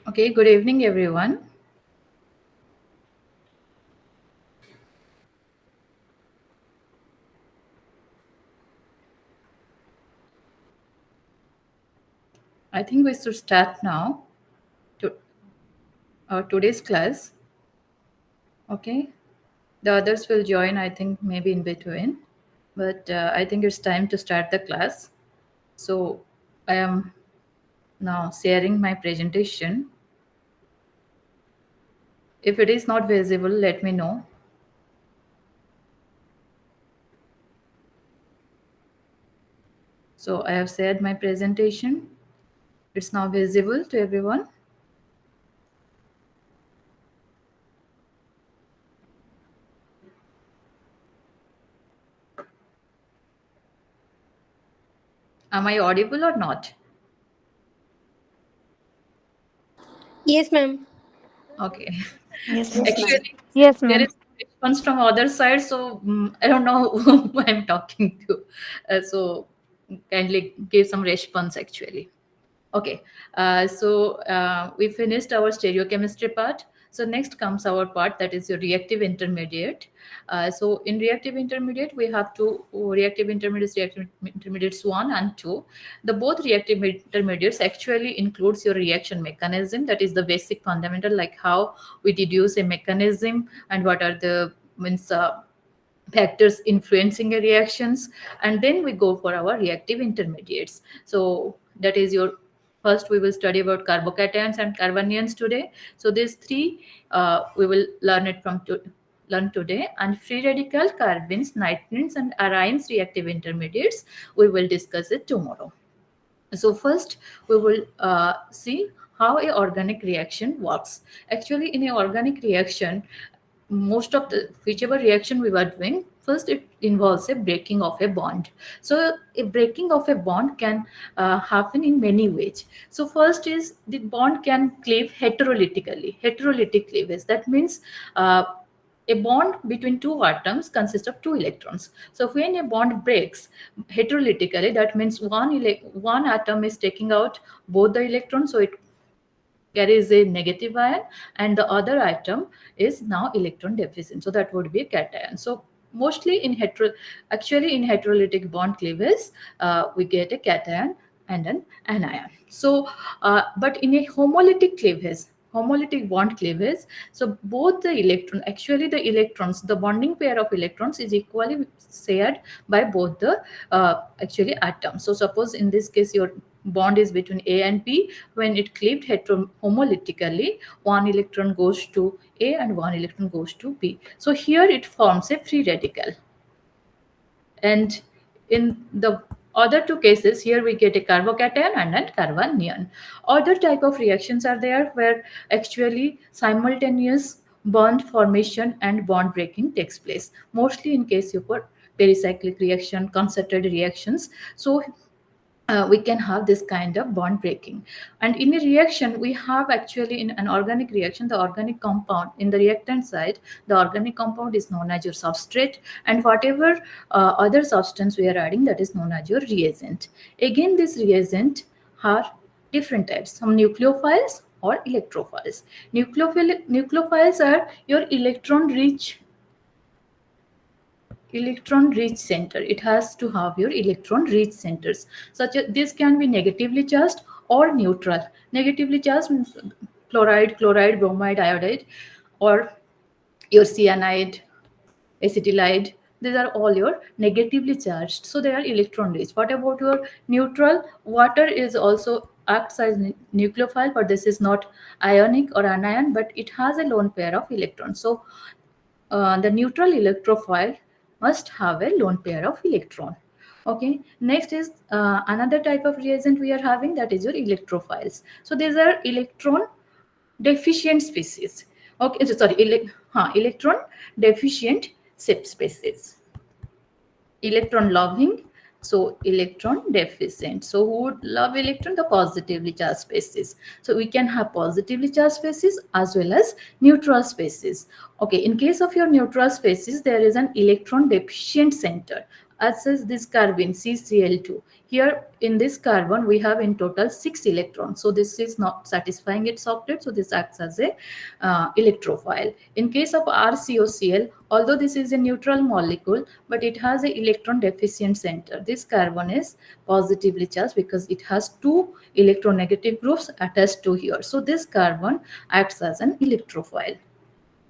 Okay, good evening, everyone. I think we should start now to today's class. Okay, the others will join, I think, maybe in between, but I think it's time to start the class. So I am now sharing my presentation. If it is not visible, let me know. So I have shared my presentation. It's now visible to everyone. Am I audible or not? Yes, ma'am. Okay. Yes, ma'am. Actually, Yes, there ma'am. is response from other side, so I don't know who I'm talking to. So kindly give some response actually. Okay, we finished our stereochemistry part. So next comes our part that is your reactive intermediate. So in reactive intermediate, we have two reactive intermediates 1 and 2. The both reactive intermediates actually includes your reaction mechanism. That is the basic fundamental, like how we deduce a mechanism and what are the means factors influencing a reactions, and then we go for our reactive intermediates. So that is your first we will study about carbocations and carbanions today. So these three we will learn it learn today, and free radical carbons, nitrins and arynes reactive intermediates we will discuss it tomorrow. So first we will see how a organic reaction works. Actually, in a organic reaction, most of the whichever reaction we were doing, first it involves a breaking of a bond. So a breaking of a bond can happen in many ways. So first is the bond can cleave heterolytic cleavage. That means a bond between two atoms consists of two electrons. So when a bond breaks heterolytically, that means one atom is taking out both the electrons, so it carries a negative ion, and the other atom is now electron deficient, so that would be a cation. So mostly actually in heterolytic bond cleavage, we get a cation and an anion. So but in a homolytic bond cleavage, so both the electrons, the bonding pair of electrons is equally shared by both the actually atoms. So suppose in this case your bond is between A and B. When it cleaved homolytically, one electron goes to A and one electron goes to B. So here it forms a free radical. And in the other two cases, here we get a carbocation and a carbanion. Other type of reactions are there where actually simultaneous bond formation and bond breaking takes place, mostly in case of pericyclic reaction, concerted reactions. So we can have this kind of bond breaking. And in a reaction, we have actually in an organic reaction, the organic compound in the reactant side, the organic compound is known as your substrate, and whatever other substance we are adding, that is known as your reagent. Again, this reagent are different types, some nucleophiles or electrophiles. Nucleophiles are your electron rich center. It has to have your electron rich centers, such as this can be negatively charged or neutral. Negatively charged means chloride, bromide, iodide, or your cyanide, acetylide. These are all your negatively charged, so they are electron rich. What about your neutral? Water is also acts as nucleophile, but this is not ionic or anion, but it has a lone pair of electrons. So the neutral electrophile must have a lone pair of electron. Okay, next is another type of reagent we are having, that is your electrophiles. So these are electron deficient species. Okay, so sorry, electron deficient species. Electron loving, so electron deficient. So who would love electron? The positively charged species. So we can have positively charged species as well as neutral species. Okay, in case of your neutral species, there is an electron deficient center. as is this carbene C3L2. Here in this carbon we have in total 6 electrons, so this is not satisfying its octet, so this acts as a electrophile. In case of RCOCl, although this is a neutral molecule, but it has an electron deficient center. This carbon is positively charged because it has two electronegative groups attached to here, so this carbon acts as an electrophile.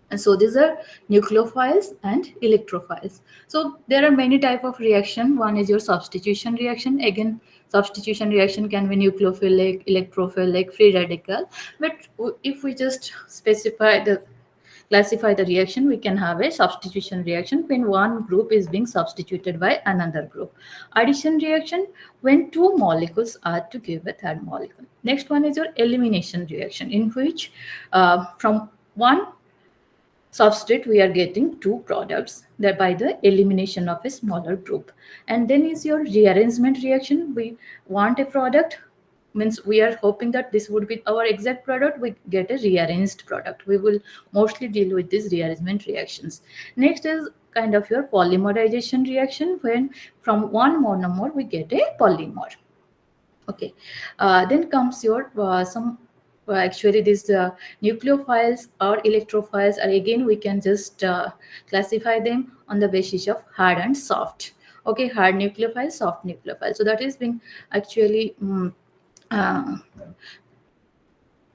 And so these are nucleophiles and electrophiles. So there are many type of reaction. One is your substitution reaction. Again, substitution reaction can be nucleophilic, electrophilic, free radical. But if we just classify the reaction, we can have a substitution reaction when one group is being substituted by another group. Addition reaction, when two molecules are to give a third molecule. Next one is your elimination reaction, in which from one substrate we are getting two products that by the elimination of a smaller group. And then is your rearrangement reaction. We want a product, means we are hoping that this would be our exact product, we get a rearranged product. We will mostly deal with these rearrangement reactions. Next is kind of your polymerization reaction, when from one monomer we get a polymer. Okay, then comes your some actually these nucleophiles or electrophiles are, again we can just classify them on the basis of hard and soft. Okay, hard nucleophile, soft nucleophile. So that is being actually uh,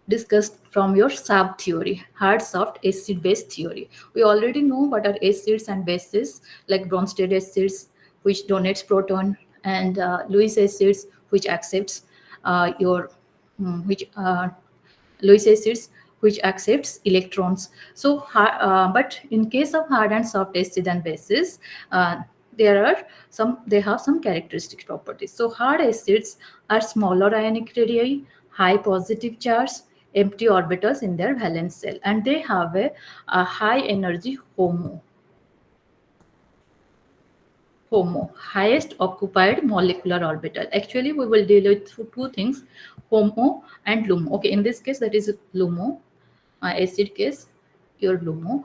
discussed from your sub theory, hard soft acid base theory. We already know what are acids and bases, like Bronsted acids which donates proton, and Lewis acids which accepts your which Lewis acids which accepts electrons. So but in case of hard and soft acid and bases, there are they have some characteristic properties. So hard acids are smaller ionic radii, high positive charge, empty orbitals in their valence shell, and they have a high energy highest occupied molecular orbital. Actually we will deal with two things, HOMO and LUMO. Okay, in this case that is LUMO, acid case, your LUMO.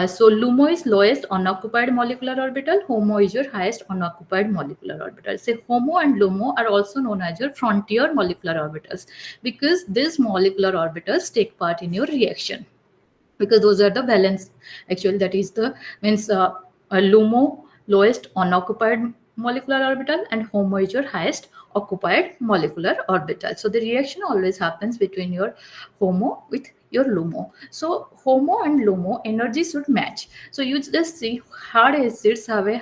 So LUMO is lowest unoccupied molecular orbital, HOMO is your highest unoccupied molecular orbital. So HOMO and LUMO are also known as your frontier molecular orbitals, because these molecular orbitals take part in your reaction, because those are the valence. Actually that is the means LUMO lowest unoccupied molecular orbital and HOMO is your highest occupied molecular orbital. So the reaction always happens between your HOMO with your LUMO. So HOMO and LUMO energy should match. So you just see hard acids have a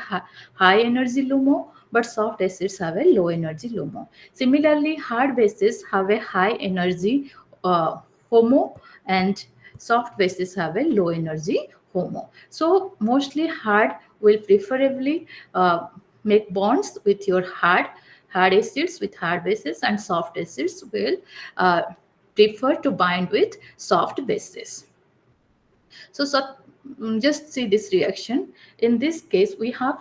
high energy LUMO, but soft acids have a low energy LUMO. Similarly, hard bases have a high energy HOMO, and soft bases have a low energy HOMO. So mostly hard will preferably make bonds with your hard acids with hard bases, and soft acids will prefer to bind with soft bases. So just see this reaction. In this case, we have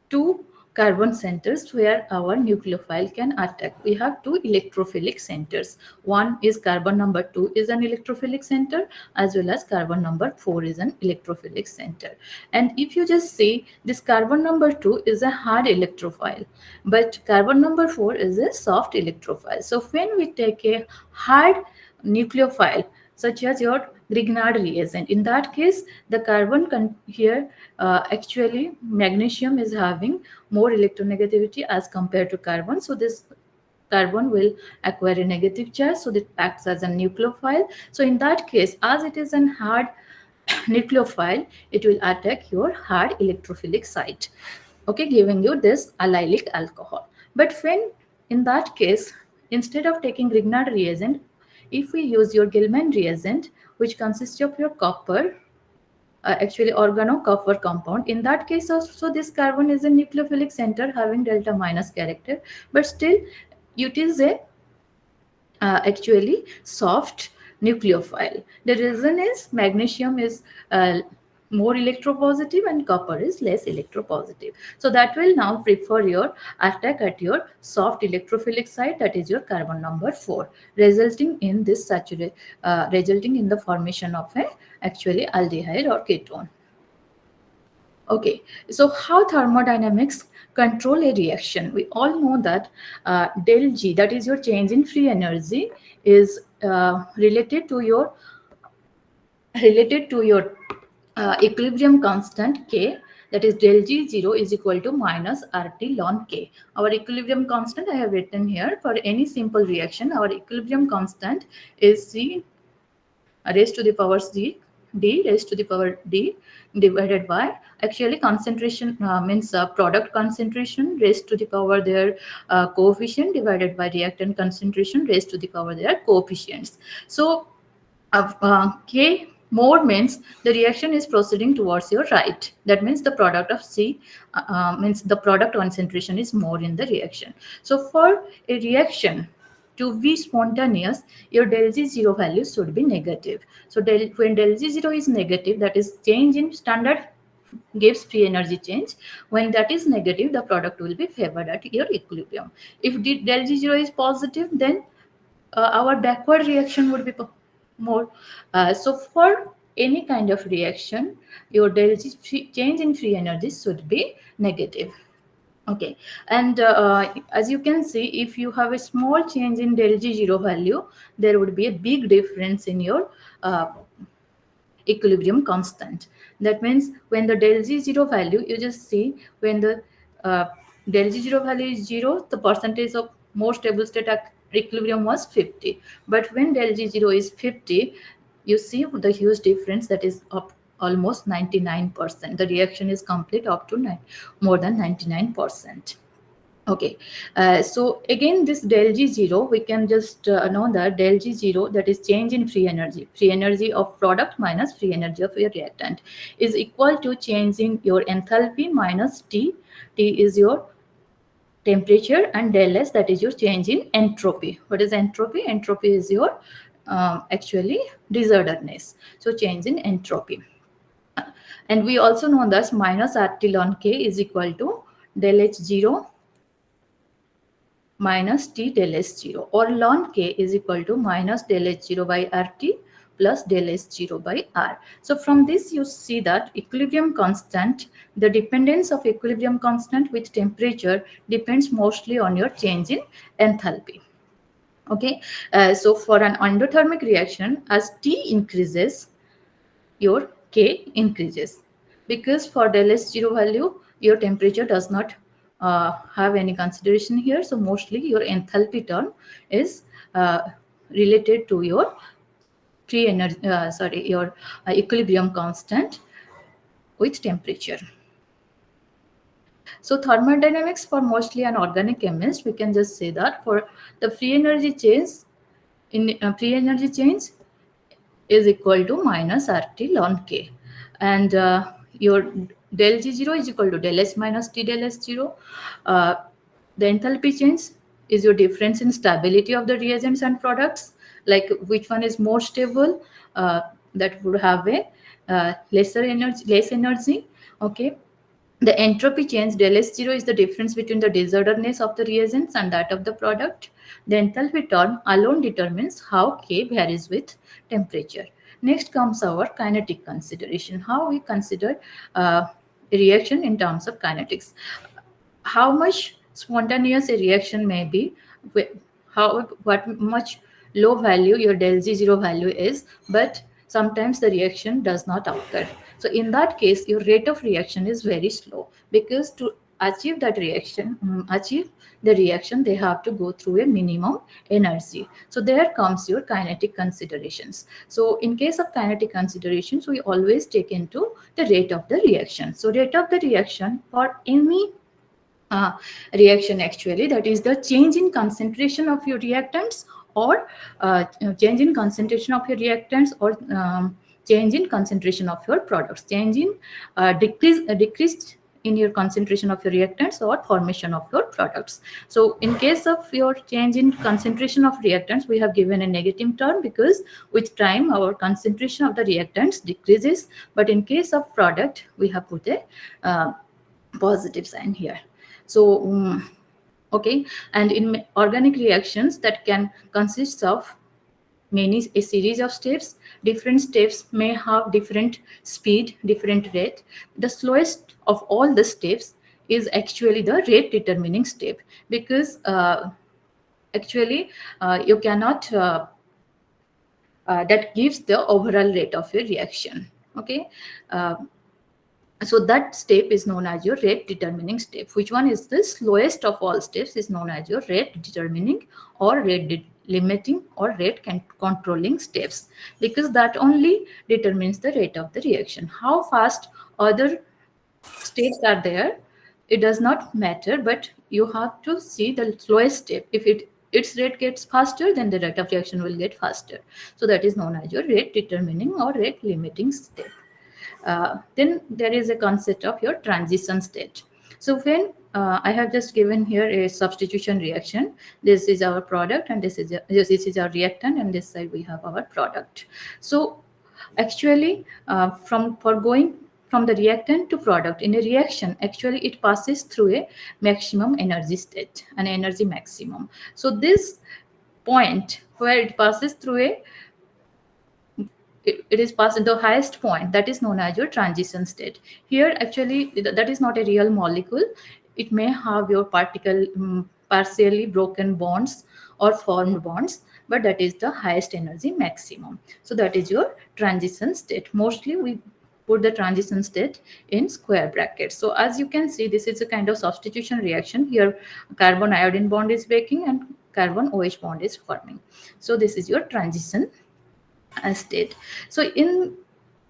two carbon centers where our nucleophile can attack. We have two electrophilic centers. One is carbon number 2 is an electrophilic center, as well as carbon number 4 is an electrophilic center. And if you just see, this carbon number 2 is a hard electrophile, but carbon number 4 is a soft electrophile. So when we take a hard nucleophile, such as your Grignard reagent, in that case the carbon here actually magnesium is having more electronegativity as compared to carbon, so this carbon will acquire a negative charge, so it acts as a nucleophile. So in that case, as it is an hard nucleophile, it will attack your hard electrophilic site, okay, giving you this allylic alcohol. But when in that case, instead of taking Grignard reagent, if we use your Gilman reagent, which consists of your copper, actually organo-copper compound, in that case also this carbon is a nucleophilic center having delta minus character, but still it is a actually soft nucleophile. The reason is magnesium is more electropositive and copper is less electropositive. So that will now prefer your attack at your soft electrophilic site, that is your carbon number 4, resulting in this resulting in the formation of a actually aldehyde or ketone. Okay, so how thermodynamics control a reaction? We all know that del G, that is your change in free energy, is related to your equilibrium constant K, that is del G0 is equal to minus RT ln K. Our equilibrium constant I have written here. For any simple reaction, our equilibrium constant is C raised to the power C D raised to the power D divided by, actually concentration means product concentration raised to the power their coefficient divided by reactant concentration raised to the power their coefficients. So K more means the reaction is proceeding towards your right. That means the product of C means the product concentration is more in the reaction. So for a reaction to be spontaneous, your del G0 value should be negative. So when del G0 is negative, that is change in standard gives free energy change. When that is negative, the product will be favored at your equilibrium. If del G0 is positive, then our backward reaction would be more. So for any kind of reaction, your del G change in free energy should be negative. Okay, and as you can see, if you have a small change in del G0 value, there would be a big difference in your equilibrium constant. That means when the del G0 value, you just see when the uh, del G0 value is 0, the percentage of more stable state equilibrium was 50. But when del G0 is 50, you see the huge difference, that is up almost 99%. The reaction is complete up to more than 99%. Okay, so again, this del G0, we can just know that del G0, that is change in free energy of product minus free energy of your reactant, is equal to change in your enthalpy minus T. T is your temperature, and del S, that is your change in entropy. What is entropy? Entropy is your actually disorderedness. So change in entropy. And we also know that minus RT ln K is equal to del H0 minus T del S0, or ln K is equal to minus del H0 by RT plus del S0 by R. So from this you see that equilibrium constant, the dependence of equilibrium constant with temperature depends mostly on your change in enthalpy. Okay, so for an endothermic reaction, as T increases, your K increases, because for del S0 value, your temperature does not have any consideration here. So mostly your enthalpy term is related to your your equilibrium constant with temperature. So thermodynamics for mostly an organic chemist, we can just say that for the free energy change, is equal to minus RT ln K. And your del G0 is equal to del S minus T del S0. Uh, the enthalpy change is your difference in stability of the reagents and products, like which one is more stable, that would have a less energy. Okay, the entropy change del S0 is the difference between the disorderedness of the reagents and that of the product. The enthalpy term alone determines how K varies with temperature. Next comes our kinetic consideration. How we consider a reaction in terms of kinetics. How much spontaneous a reaction may be, what much low value your del G0 value is, but sometimes the reaction does not occur. So in that case, your rate of reaction is very slow, because to achieve that reaction, achieve the reaction, they have to go through a minimum energy. So there comes your kinetic considerations. So in case of kinetic considerations, we always take into the rate of the reaction. So rate of the reaction for any uh, reaction, actually, that is the change in concentration of your reactants, or change in concentration of your reactants, or change in concentration of your products, change in decreased in your concentration of your reactants, or formation of your products. So in case of your change in concentration of reactants, we have given a negative term, because with time our concentration of the reactants decreases. But in case of product, we have put a positive sign here. So okay, and in organic reactions, that can consist of a series of steps. Different steps may have different speed, different rate. The slowest of all the steps is actually the rate determining step, because actually you cannot that gives the overall rate of your reaction. Okay. uh, so that step is known as your rate determining step. Which one is the slowest of all steps is known as your rate determining or limiting or rate controlling steps, because that only determines the rate of the reaction. How fast other steps are there, it does not matter, but you have to see the slowest step. If its rate gets faster, then the rate of reaction will get faster. So that is known as your rate determining or rate limiting step. Then there is a concept of your transition state. So when I have just given here a substitution reaction, this is our product and this is our reactant, and this side we have our product. So actually from for going from the reactant to product in a reaction, actually it passes through a maximum energy state, an energy maximum. So this point where it passes through it is past the highest point, that is known as your transition state. Here actually that is not a real molecule. It may have your particle partially broken bonds or formed bonds, but that is the highest energy maximum. So that is your transition state. Mostly we put the transition state in square brackets. So as you can see, this is a kind of substitution reaction. Here carbon iodine bond is breaking and carbon OH bond is forming. So this is your transition state. So in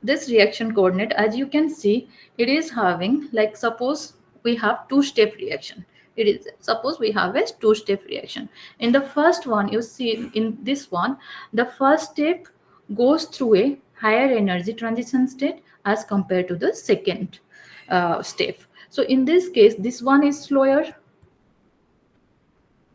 this reaction coordinate, as you can see, it is having, like, suppose we have two-step reaction. It is, suppose we have a two-step reaction. In the first one, you see in this one, the first step goes through a higher energy transition state as compared to the second step. So in this case, this one is slower,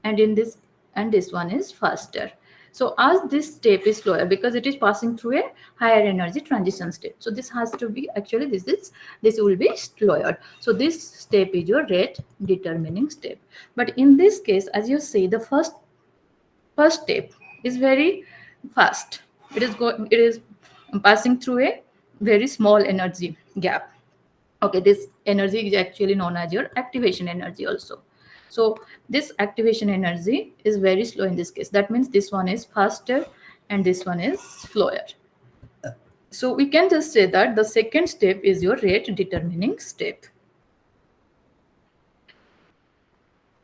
and in this, and this one is faster. So as this step is slower because it is passing through a higher energy transition state, so this has to be, actually this will be slower. So this step is your rate determining step. But in this case, as you see, the first step is very fast. It is passing through a very small energy gap. Okay, this energy is actually known as your activation energy also. So this activation energy is very slow in this case. That means this one is faster and this one is slower. So we can just say that the second step is your rate determining step.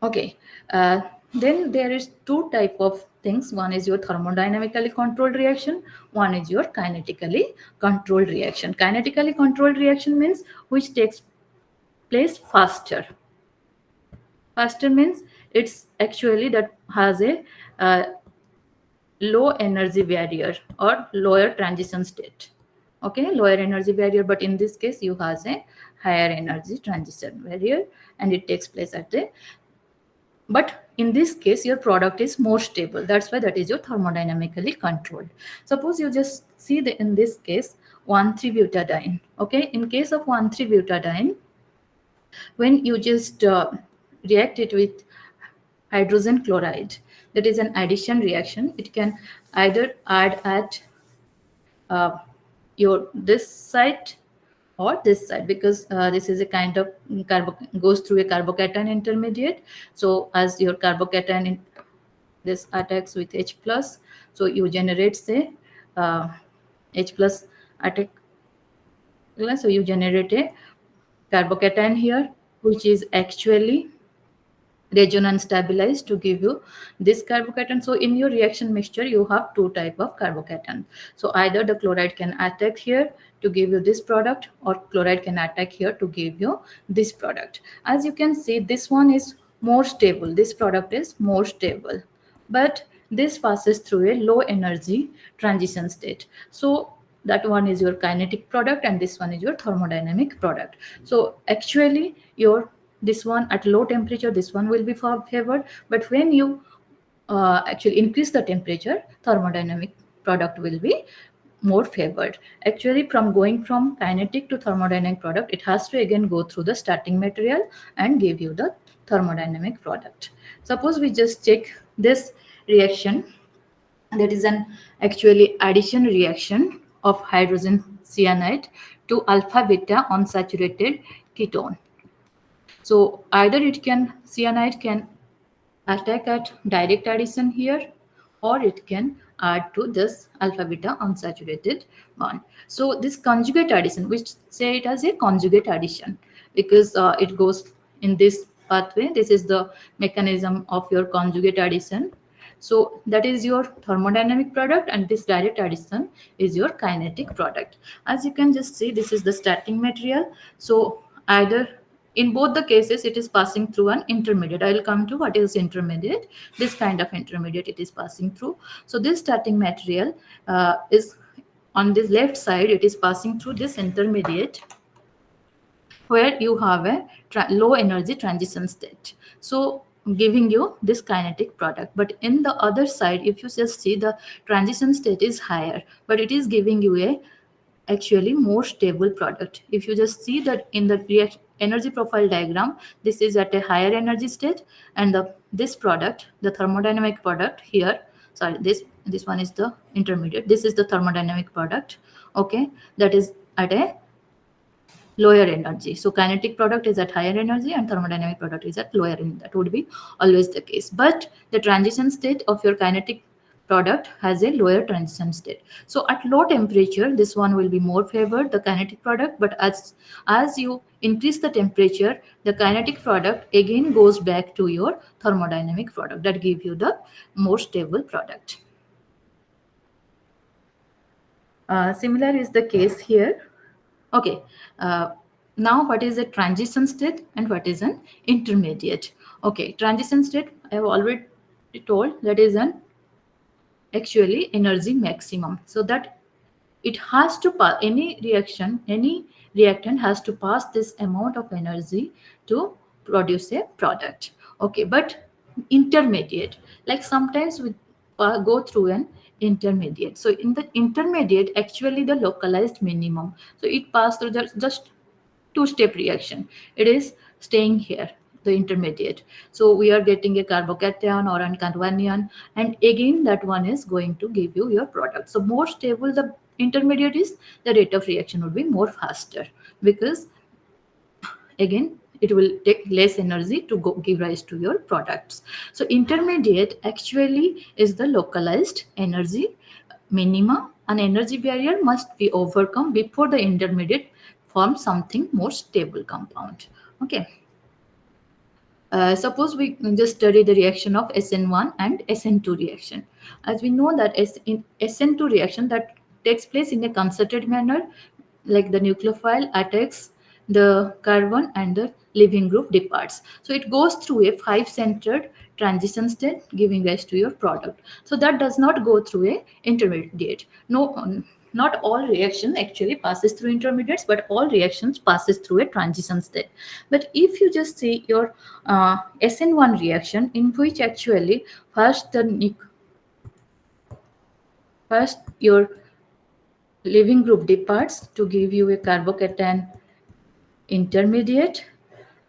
Okay. Then there is two type of things. One is your thermodynamically controlled reaction. One is your kinetically controlled reaction. Kinetically controlled reaction means which takes place faster. Faster means it's actually that has a low energy barrier or lower transition state. Okay, lower energy barrier, but in this case you has a higher energy transition barrier, and it takes place at the, but in this case your product is more stable. That's why that is your thermodynamically controlled. Suppose you just see the, in this case 1,3-butadiene. Okay, in case of 1,3-butadiene, when you just react it with hydrogen chloride, that is an addition reaction. It can either add at your this side or this side, because this is a kind of goes through a carbocation intermediate. So as your carbocation this attacks with H plus, so you generate say H plus attack, so you generate a carbocation here, which is actually resonance stabilized to give you this carbocation. So in your reaction mixture you have two type of carbocation. So either the chloride can attack here to give you this product, or chloride can attack here to give you this product. As you can see, this one is more stable, this product is more stable, but this passes through a low energy transition state. So that one is your kinetic product and this one is your thermodynamic product. So actually your this one at low temperature, this one will be favored, but when you actually increase the temperature, thermodynamic product will be more favored. Actually, from going from kinetic to thermodynamic product, it has to again go through the starting material and give you the thermodynamic product. Suppose we just check this reaction. That is an actually addition reaction of hydrogen cyanide to alpha beta unsaturated ketone. So either it can cyanide can attack at direct addition here, or it can add to this alpha beta unsaturated bond. So this conjugate addition, which say it as a conjugate addition, because it goes in this pathway. This is the mechanism of your conjugate addition. So that is your thermodynamic product, and this direct addition is your kinetic product. As you can just see, this is the starting material. So either in both the cases it is passing through an intermediate. I will come to what is intermediate. This kind of intermediate it is passing through. So this starting material is on this left side, it is passing through this intermediate where you have a low energy transition state, so giving you this kinetic product. But in the other side, if you just see, the transition state is higher, but it is giving you a actually more stable product. If you just see that in the energy profile diagram, this is at a higher energy state, and this product, the thermodynamic product here, sorry, this one is the intermediate, this is the thermodynamic product, okay, that is at a lower energy. So kinetic product is at higher energy and thermodynamic product is at lower energy. That would be always the case. But the transition state of your kinetic product has a lower transition state. So at low temperature, this one will be more favored, the kinetic product. But as you increase the temperature, the kinetic product again goes back to your thermodynamic product. That give you the more stable product. Similar is the case here. Okay, now what is a transition state and what is an intermediate? Okay, transition state, I have already told, that is an actually energy maximum. So that it has to pass, any reaction, any reactant has to pass this amount of energy to produce a product. Okay, but intermediate, like sometimes we go through an intermediate. So in the intermediate, actually the localized minimum, so it passed through just two-step reaction. It is staying here, the intermediate. So we are getting a carbocation or an carbanion, and again that one is going to give you your product. So more stable the intermediate is, the rate of reaction would be more faster, because again it will take less energy to go give rise to your products. So intermediate actually is the localized energy minima. An energy barrier must be overcome before the intermediate forms something more stable compound. Okay, suppose we just study the reaction of SN1 and SN2 reaction. As we know that in SN2 reaction that takes place in a concerted manner, like the nucleophile attacks the carbon and the leaving group departs. So it goes through a 5-centered transition state, giving rise to your product. So that does not go through a intermediate. No, not all reaction actually passes through intermediates, but all reactions passes through a transition state. But if you just see your SN1 reaction, in which actually first your leaving group departs to give you a carbocation intermediate,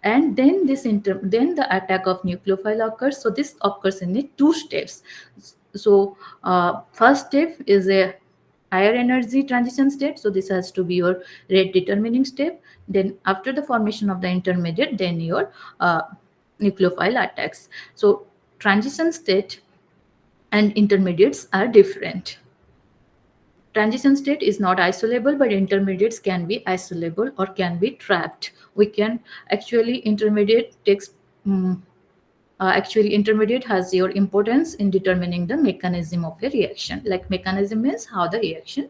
and then then the attack of nucleophile occurs. So this occurs in the two steps. So first step is a higher energy transition state, so this has to be your rate determining step. Then after the formation of the intermediate, then your nucleophile attacks. So transition state and intermediates are different. Transition state is not isolable, but intermediates can be isolable or can be trapped. We can actually actually intermediate has your importance in determining the mechanism of a reaction. Like mechanism is how the reaction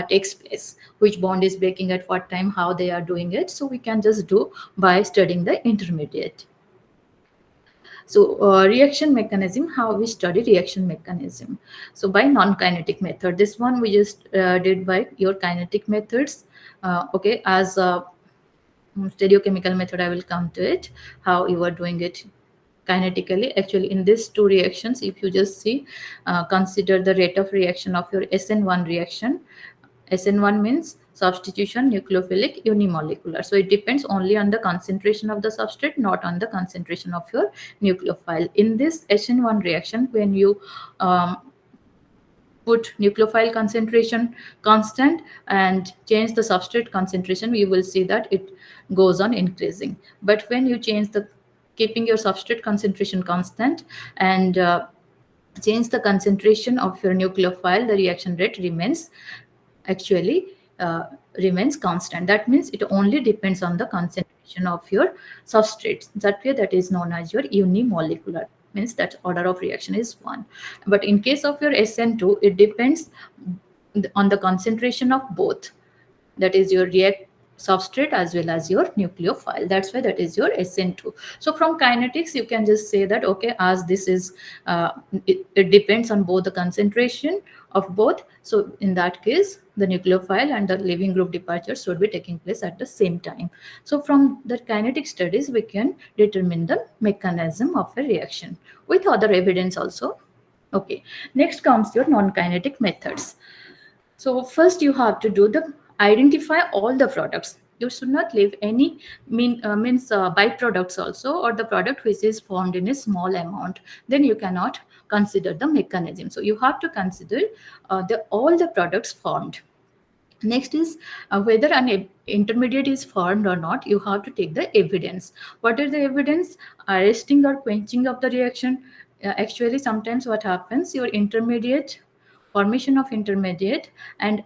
takes place, which bond is breaking at what time, how they are doing it. So we can just do by studying the intermediate. So reaction mechanism, how we study reaction mechanism. So by non-kinetic method, this one we just did by your kinetic methods. Okay, as a stereochemical method, I will come to it, how you are doing it kinetically. Actually, in these two reactions, if you just see, consider the rate of reaction of your SN1 reaction. SN1 means substitution nucleophilic unimolecular. So it depends only on the concentration of the substrate, not on the concentration of your nucleophile. In this SN1 reaction, when you put nucleophile concentration constant and change the substrate concentration, you will see that it goes on increasing. But when you change the keeping your substrate concentration constant and change the concentration of your nucleophile, the reaction rate actually uh, remains constant. That means it only depends on the concentration of your substrates. That way, that is known as your unimolecular. Means that order of reaction is 1. But in case of your SN2, it depends on the concentration of both, that is your react substrate as well as your nucleophile. That's why that is your SN2. So from kinetics you can just say that okay, as this is it depends on both the concentration of both, so in that case the nucleophile and the leaving group departure should be taking place at the same time. So from the kinetic studies we can determine the mechanism of a reaction with other evidence also. Okay, next comes your non-kinetic methods. So first you have to do the identify all the products. You should not leave any means byproducts also, or the product which is formed in a small amount. Then you cannot consider the mechanism. So you have to consider the all the products formed. Next is whether an intermediate is formed or not. You have to take the evidence. What are the evidence? Arresting or quenching of the reaction. Actually, sometimes what happens, your intermediate formation of intermediate and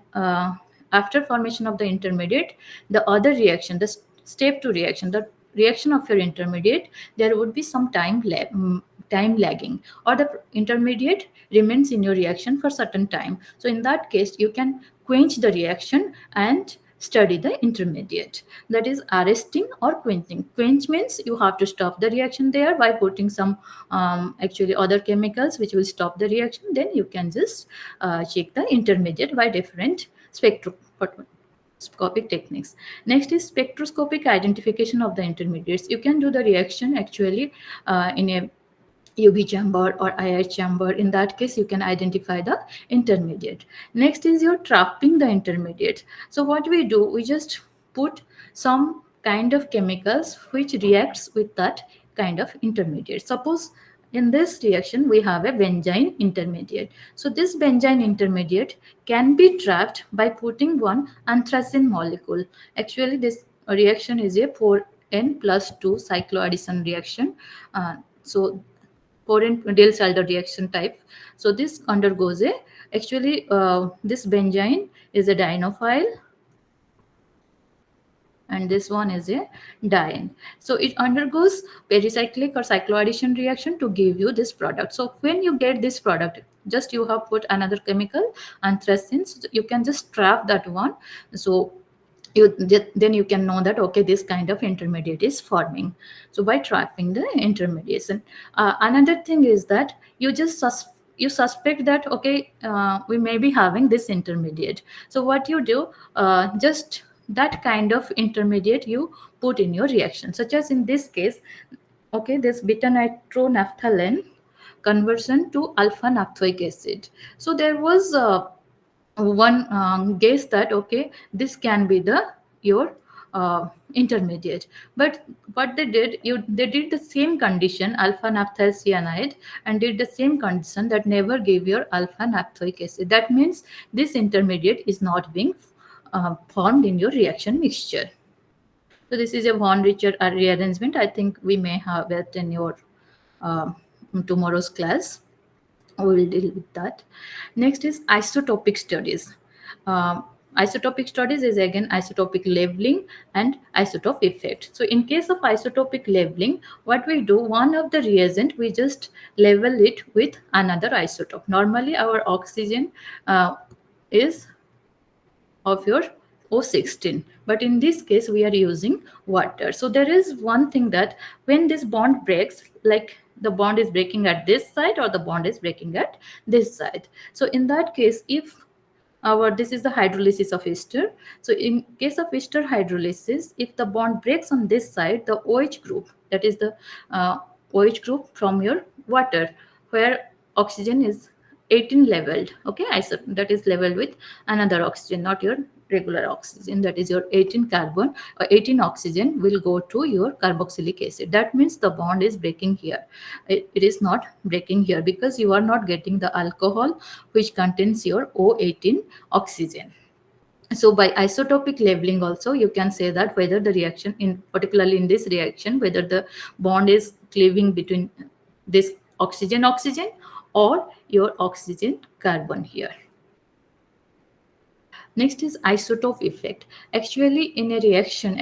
after formation of the intermediate, the other reaction, the step 2 reaction, the reaction of your intermediate, there would be some time lagging, or the intermediate remains in your reaction for certain time. So in that case you can quench the reaction and study the intermediate. That is arresting or quenching. Quench means you have to stop the reaction there by putting some actually other chemicals which will stop the reaction. Then you can just check the intermediate by different spectroscopic techniques. Next is spectroscopic identification of the intermediates. You can do the reaction actually in a UV chamber or IR chamber. In that case, you can identify the intermediate. Next is your trapping the intermediate. So what we do, we just put some kind of chemicals which reacts with that kind of intermediate. Suppose in this reaction, we have a benzene intermediate. So this benzene intermediate can be trapped by putting one anthracene molecule. Actually, this reaction is a 4N plus 2 cycloaddition reaction. So Potent Diels-Alder reaction type. So this undergoes a actually this benzene is a dienophile and this one is a diene. So it undergoes pericyclic or cycloaddition reaction to give you this product. So when you get this product, just you have put another chemical anthracene, so you can just trap that one. So then you can know that okay, this kind of intermediate is forming. So by trapping the intermediates. And another thing is that you just you suspect that okay, we may be having this intermediate. So what you do, just that kind of intermediate you put in your reaction, such as in this case, okay, this beta nitronaphthalene conversion to alpha naphthoic acid. So there was one guess that okay, this can be the your intermediate. But what they did, they did the same condition, alpha naphthyl cyanide, and did the same condition that never gave your alpha naphthoic acid. That means this intermediate is not being formed in your reaction mixture. So this is a von Richard rearrangement. I think we may have it in your uh, tomorrow's class. We will deal with that. Next is isotopic studies. Um, Isotopic studies is again isotopic labeling and isotope effect. So in case of isotopic labeling, what we do, one of the reagent, we just label it with another isotope. Normally our oxygen is of your O16, but in this case we are using water. So there is one thing that when this bond breaks, like the bond is breaking at this side or the bond is breaking at this side. So in that case, if our this is the hydrolysis of ester. So in case of ester hydrolysis, if the bond breaks on this side, the OH group, that is the OH group from your water, where oxygen is 18 leveled, okay, that is leveled with another oxygen, not your regular oxygen, that is your 18 carbon or 18 oxygen will go to your carboxylic acid. That means the bond is breaking here. It is not breaking here because you are not getting the alcohol which contains your O18 oxygen. So by isotopic labeling also you can say that whether the reaction, in particularly in this reaction, whether the bond is cleaving between this oxygen oxygen or your oxygen carbon here. Next is isotope effect. Actually, in a reaction,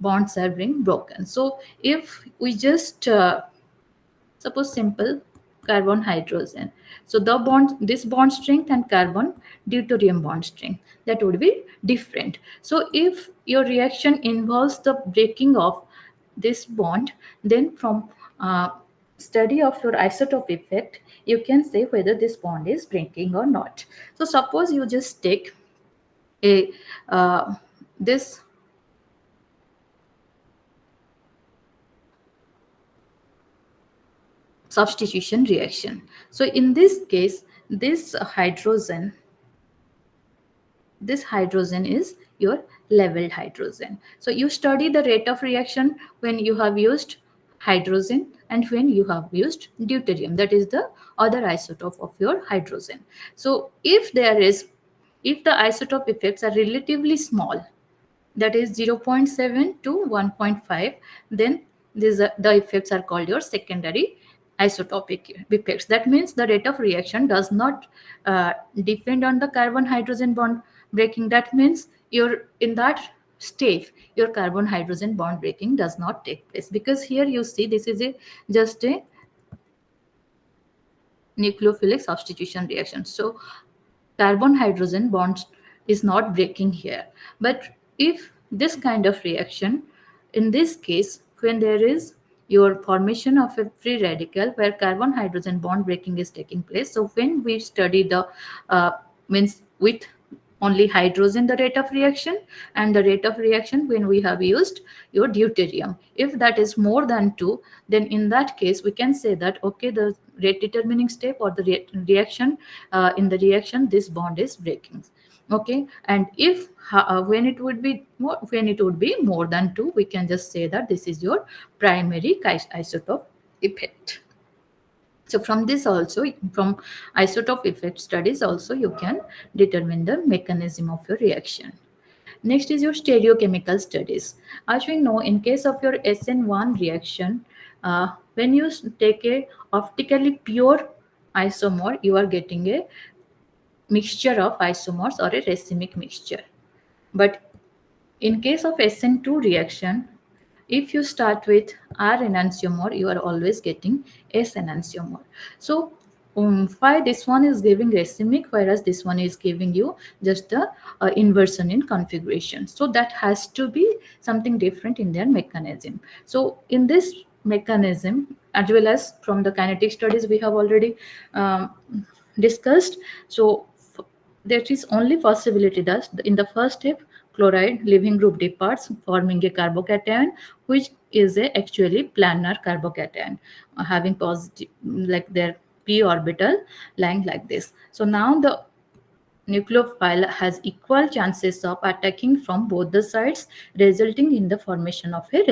bonds are being broken. So if we just suppose simple carbon hydrogen, so the bond, this bond strength and carbon deuterium bond strength, that would be different. So if your reaction involves the breaking of this bond, then from study of your isotope effect you can say whether this bond is breaking or not. So suppose you just take a this substitution reaction. So in this case, this hydrogen is your leveled hydrogen. So you study the rate of reaction when you have used hydrogen and when you have used deuterium, that is the other isotope of your hydrogen. So if the isotope effects are relatively small, that is 0.7 to 1.5, then the effects are called your secondary isotopic effects. That means the rate of reaction does not depend on the carbon hydrogen bond breaking. That means in that stage your carbon hydrogen bond breaking does not take place, because here you see this is just a nucleophilic substitution reaction. So carbon hydrogen bonds is not breaking here. But if this kind of reaction, in this case when there is your formation of a free radical where carbon hydrogen bond breaking is taking place, so when we study the means with only hydrogen the rate of reaction and the rate of reaction when we have used your deuterium, if that is more than 2, then in that case we can say that okay, the rate determining step or the reaction, in the reaction this bond is breaking. Okay, and if when it would be more than 2, we can just say that this is your primary isotope effect. So from this also, from isotope effect studies also, you can determine the mechanism of your reaction. Next is your stereochemical studies. As we know, in case of your SN1 reaction, when you take a optically pure isomer, you are getting a mixture of isomers or a racemic mixture. But in case of SN2 reaction, if you start with R enantiomer, you are always getting S enantiomer. So why this one is giving racemic, whereas this one is giving you just the inversion in configuration. So that has to be something different in their mechanism. So in this mechanism, as well as from the kinetic studies we have already discussed, so there is only possibility that in the first step chloride leaving group departs forming a carbocation, which is a actually planar carbocation, having positive like their p orbital lying like this. So now the nucleophile has equal chances of attacking from both the sides, resulting in the formation of a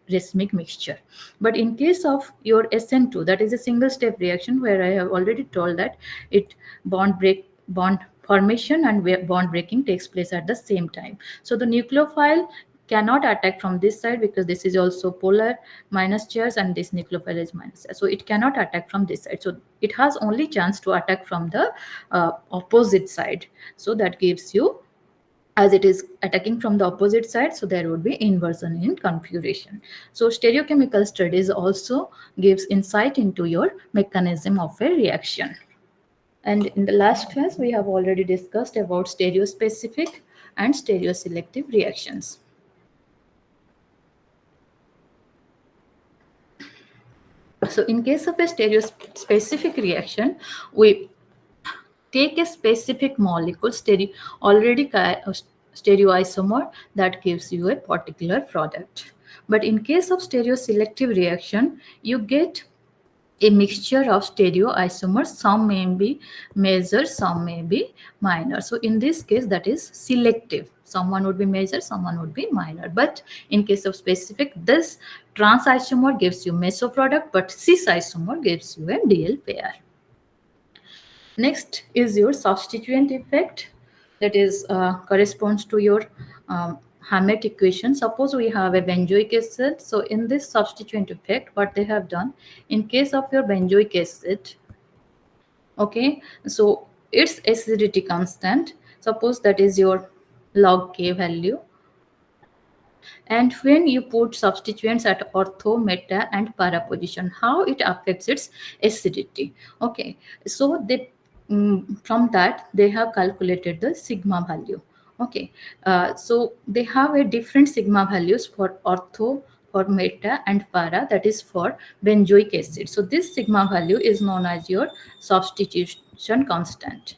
racemic mixture. But in case of your SN2, that is a single step reaction where I have already told that it bond formation and bond breaking takes place at the same time. So the nucleophile cannot attack from this side because this is also polar minus charge and this nucleophile is minus charge. So it cannot attack from this side. So it has only chance to attack from the opposite side. So that gives you, as it is attacking from the opposite side, so there would be inversion in configuration. So stereochemical studies also gives insight into your mechanism of a reaction. And in the last class, we have already discussed about stereospecific and stereoselective reactions. So in case of a stereospecific reaction, we take a specific molecule, stereoisomer, that gives you a particular product. But in case of stereoselective reaction, you get a mixture of stereoisomers. Some may be major, some may be minor. So in this case, that is selective. Someone would be major, someone would be minor. But in case of specific, this trans isomer gives you meso product, but cis isomer gives you a DL pair. Next is your substituent effect, that is corresponds to your Hammett equation. Suppose we have a benzoic acid. So in this substituent effect, what they have done, in case of your benzoic acid, okay, so its acidity constant, suppose that is your log K value, and when you put substituents at ortho, meta, and para position, how it affects its acidity. Okay, so they from that they have calculated the sigma value. Okay, so they have a different sigma values for ortho, for meta, and para, that is for benzoic acid. So this sigma value is known as your substitution constant.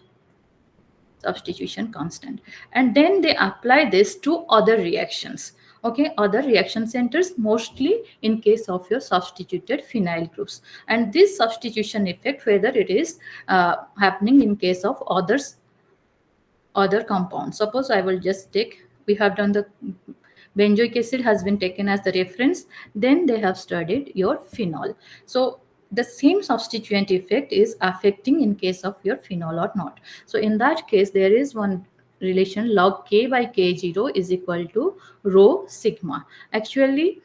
Substitution constant. And then they apply this to other reactions. Okay, other reaction centers, mostly in case of your substituted phenyl groups. And this substitution effect, whether it is happening in case of other compounds. Suppose I will just take, we have done the benzoic acid has been taken as the reference, then they have studied your phenol. So the same substituent effect is affecting in case of your phenol or not. So in that case, there is one relation, log K by K0 is equal to rho sigma. Actually,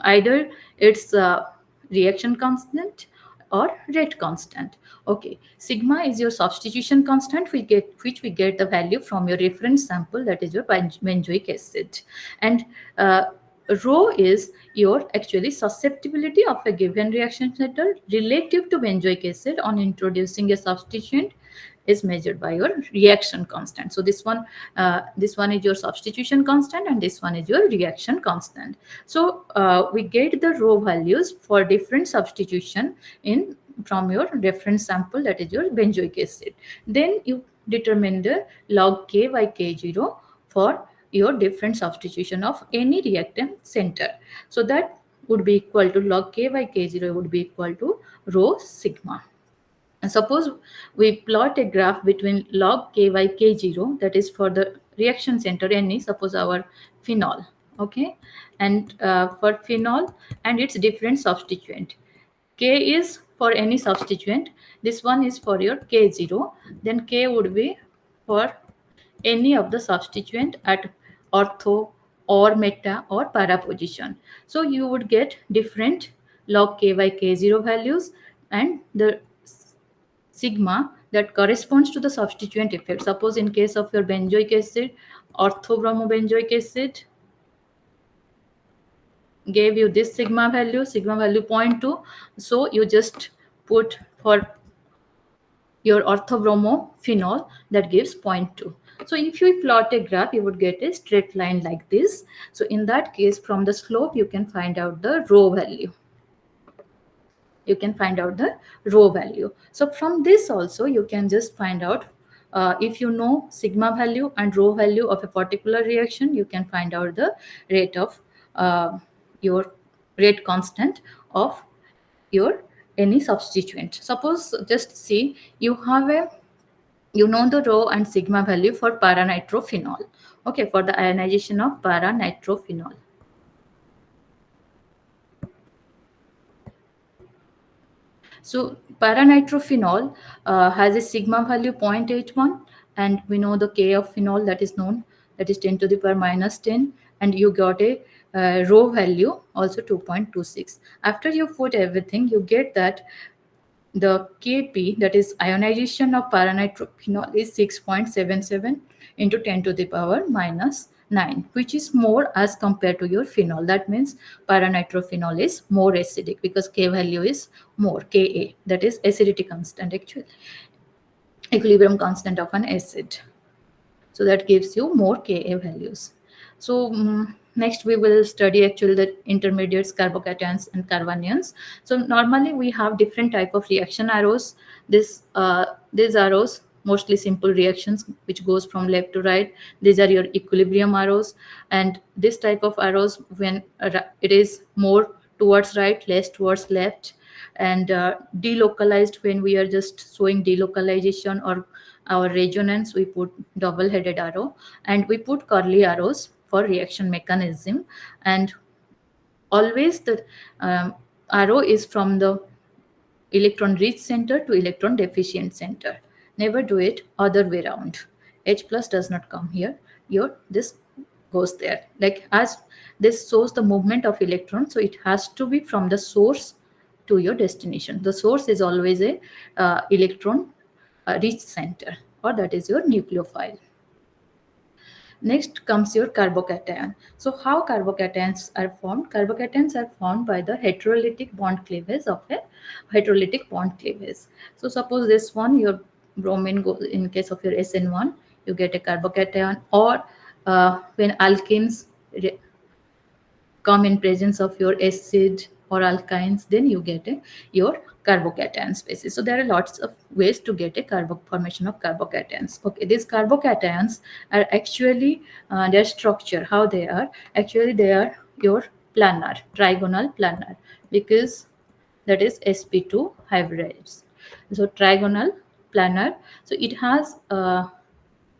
either it's reaction constant or rate constant. Okay, sigma is your substitution constant, which we get the value from your reference sample, that is your benzoic acid. And rho is your actually susceptibility of a given reaction center relative to benzoic acid on introducing a substituent, is measured by your reaction constant. So this one is your substitution constant, and this one is your reaction constant. So we get the rho values for different substitution in from your reference sample, that is your benzoic acid. Then you determine the log K by K0 for your different substitution of any reactant center. So that would be equal to log K by K0 would be equal to rho sigma. And suppose we plot a graph between log K by K0, that is for the reaction center any, suppose our phenol, okay, and for phenol and its different substituent. K is for any substituent, this one is for your K0, then K would be for any of the substituent at ortho or meta or para position. So you would get different log K by K0 values, and the sigma that corresponds to the substituent effect. Suppose in case of your benzoic acid, orthobromobenzoic acid gave you this sigma value 0.2. So you just put for your orthobromophenol, that gives 0.2. So if you plot a graph, you would get a straight line like this. So in that case, from the slope, you can find out the rho value. You can find out the rho value. So from this also, you can just find out if you know sigma value and rho value of a particular reaction, you can find out the rate of your rate constant of your any substituent. Suppose just see, you have a, you know the rho and sigma value for paranitrophenol. Okay, for the ionization of paranitrophenol. So paranitrophenol has a sigma value 0.81, and we know the K of phenol, that is known, that is 10 to the power minus 10, and you got a rho value also 2.26. After you put everything, you get that the Kp, that is ionization of paranitrophenol, is 6.77 into 10 to the power minus 9, which is more as compared to your phenol. That means paranitrophenol is more acidic because K value is more, Ka, that is acidity constant, actually equilibrium constant of an acid. So that gives you more Ka values. So next we will study actually the intermediates, carbocations and carbanions. So normally we have different type of reaction arrows. These arrows mostly simple reactions which goes from left to right. These are your equilibrium arrows, and this type of arrows, when it is more towards right, less towards left, and delocalized. When we are just showing delocalization or our resonance, we put double headed arrow, and we put curly arrows for reaction mechanism. And always the um, arrow is from the electron rich center to electron deficient center. Never do it other way around. H plus does not come here. Your this goes there. Like as this shows the movement of electron, so it has to be from the source to your destination. The source is always a electron rich center, or that is your nucleophile. Next comes your carbocation. So how carbocations are formed? Carbocations are formed by the heterolytic bond cleavage of a heterolytic bond cleavage. So suppose this one, your bromine goes, in case of your SN1, you get a carbocation, or when alkenes come in presence of your acid or alkynes, then you get your carbocation species. So there are lots of ways to get a formation of carbocations. Okay, these carbocations are actually their structure, how they are. Actually, they are your planar, trigonal planar, because that is sp2 hybrids. So trigonal planar. So it has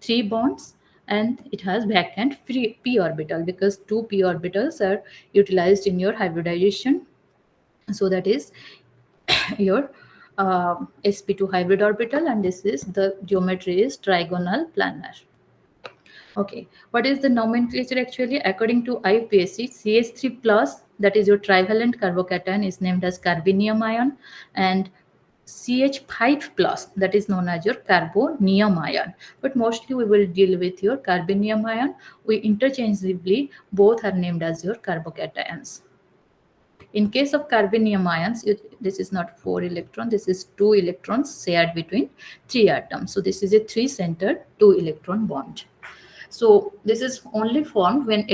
three bonds, and it has vacant p orbital, because two p orbitals are utilized in your hybridization. So that is your sp2 hybrid orbital, and this is the geometry is trigonal planar. Okay, what is the nomenclature actually? According to IUPAC, CH3 plus, that is your trivalent carbocation, is named as carbonium ion, and CH5 plus, that is known as your carbonium ion. But mostly we will deal with your carbonium ion. We interchangeably both are named as your carbocations. In case of carbonium ions, this is not 4 electron, this is 2 electrons shared between 3 atoms. So this is a 3-centered 2 electron bond. So this is only formed when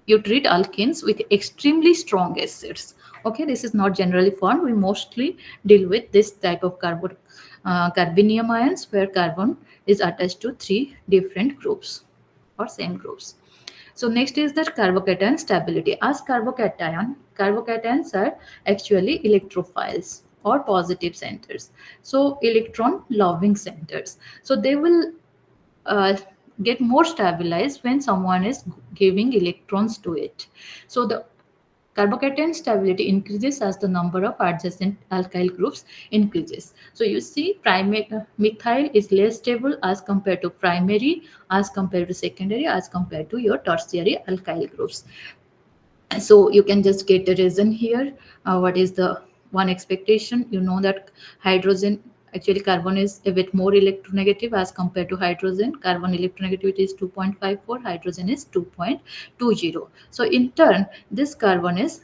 you treat alkenes with extremely strong acids. Okay, this is not generally formed. We mostly deal with this type of carbonium ions, where carbon is attached to 3 different groups or same groups. So next is the carbocation stability. As carbocations are actually electrophiles or positive centers. So electron loving centers. So they will uh, get more stabilized when someone is giving electrons to it. So the carbocation stability increases as the number of adjacent alkyl groups increases. So you see methyl is less stable as compared to primary, as compared to secondary, as compared to your tertiary alkyl groups. So you can just get the reason here. What is the one expectation? You know that hydrogen, actually carbon is a bit more electronegative as compared to hydrogen. Carbon electronegativity is 2.54, hydrogen is 2.20. So in turn, this carbon is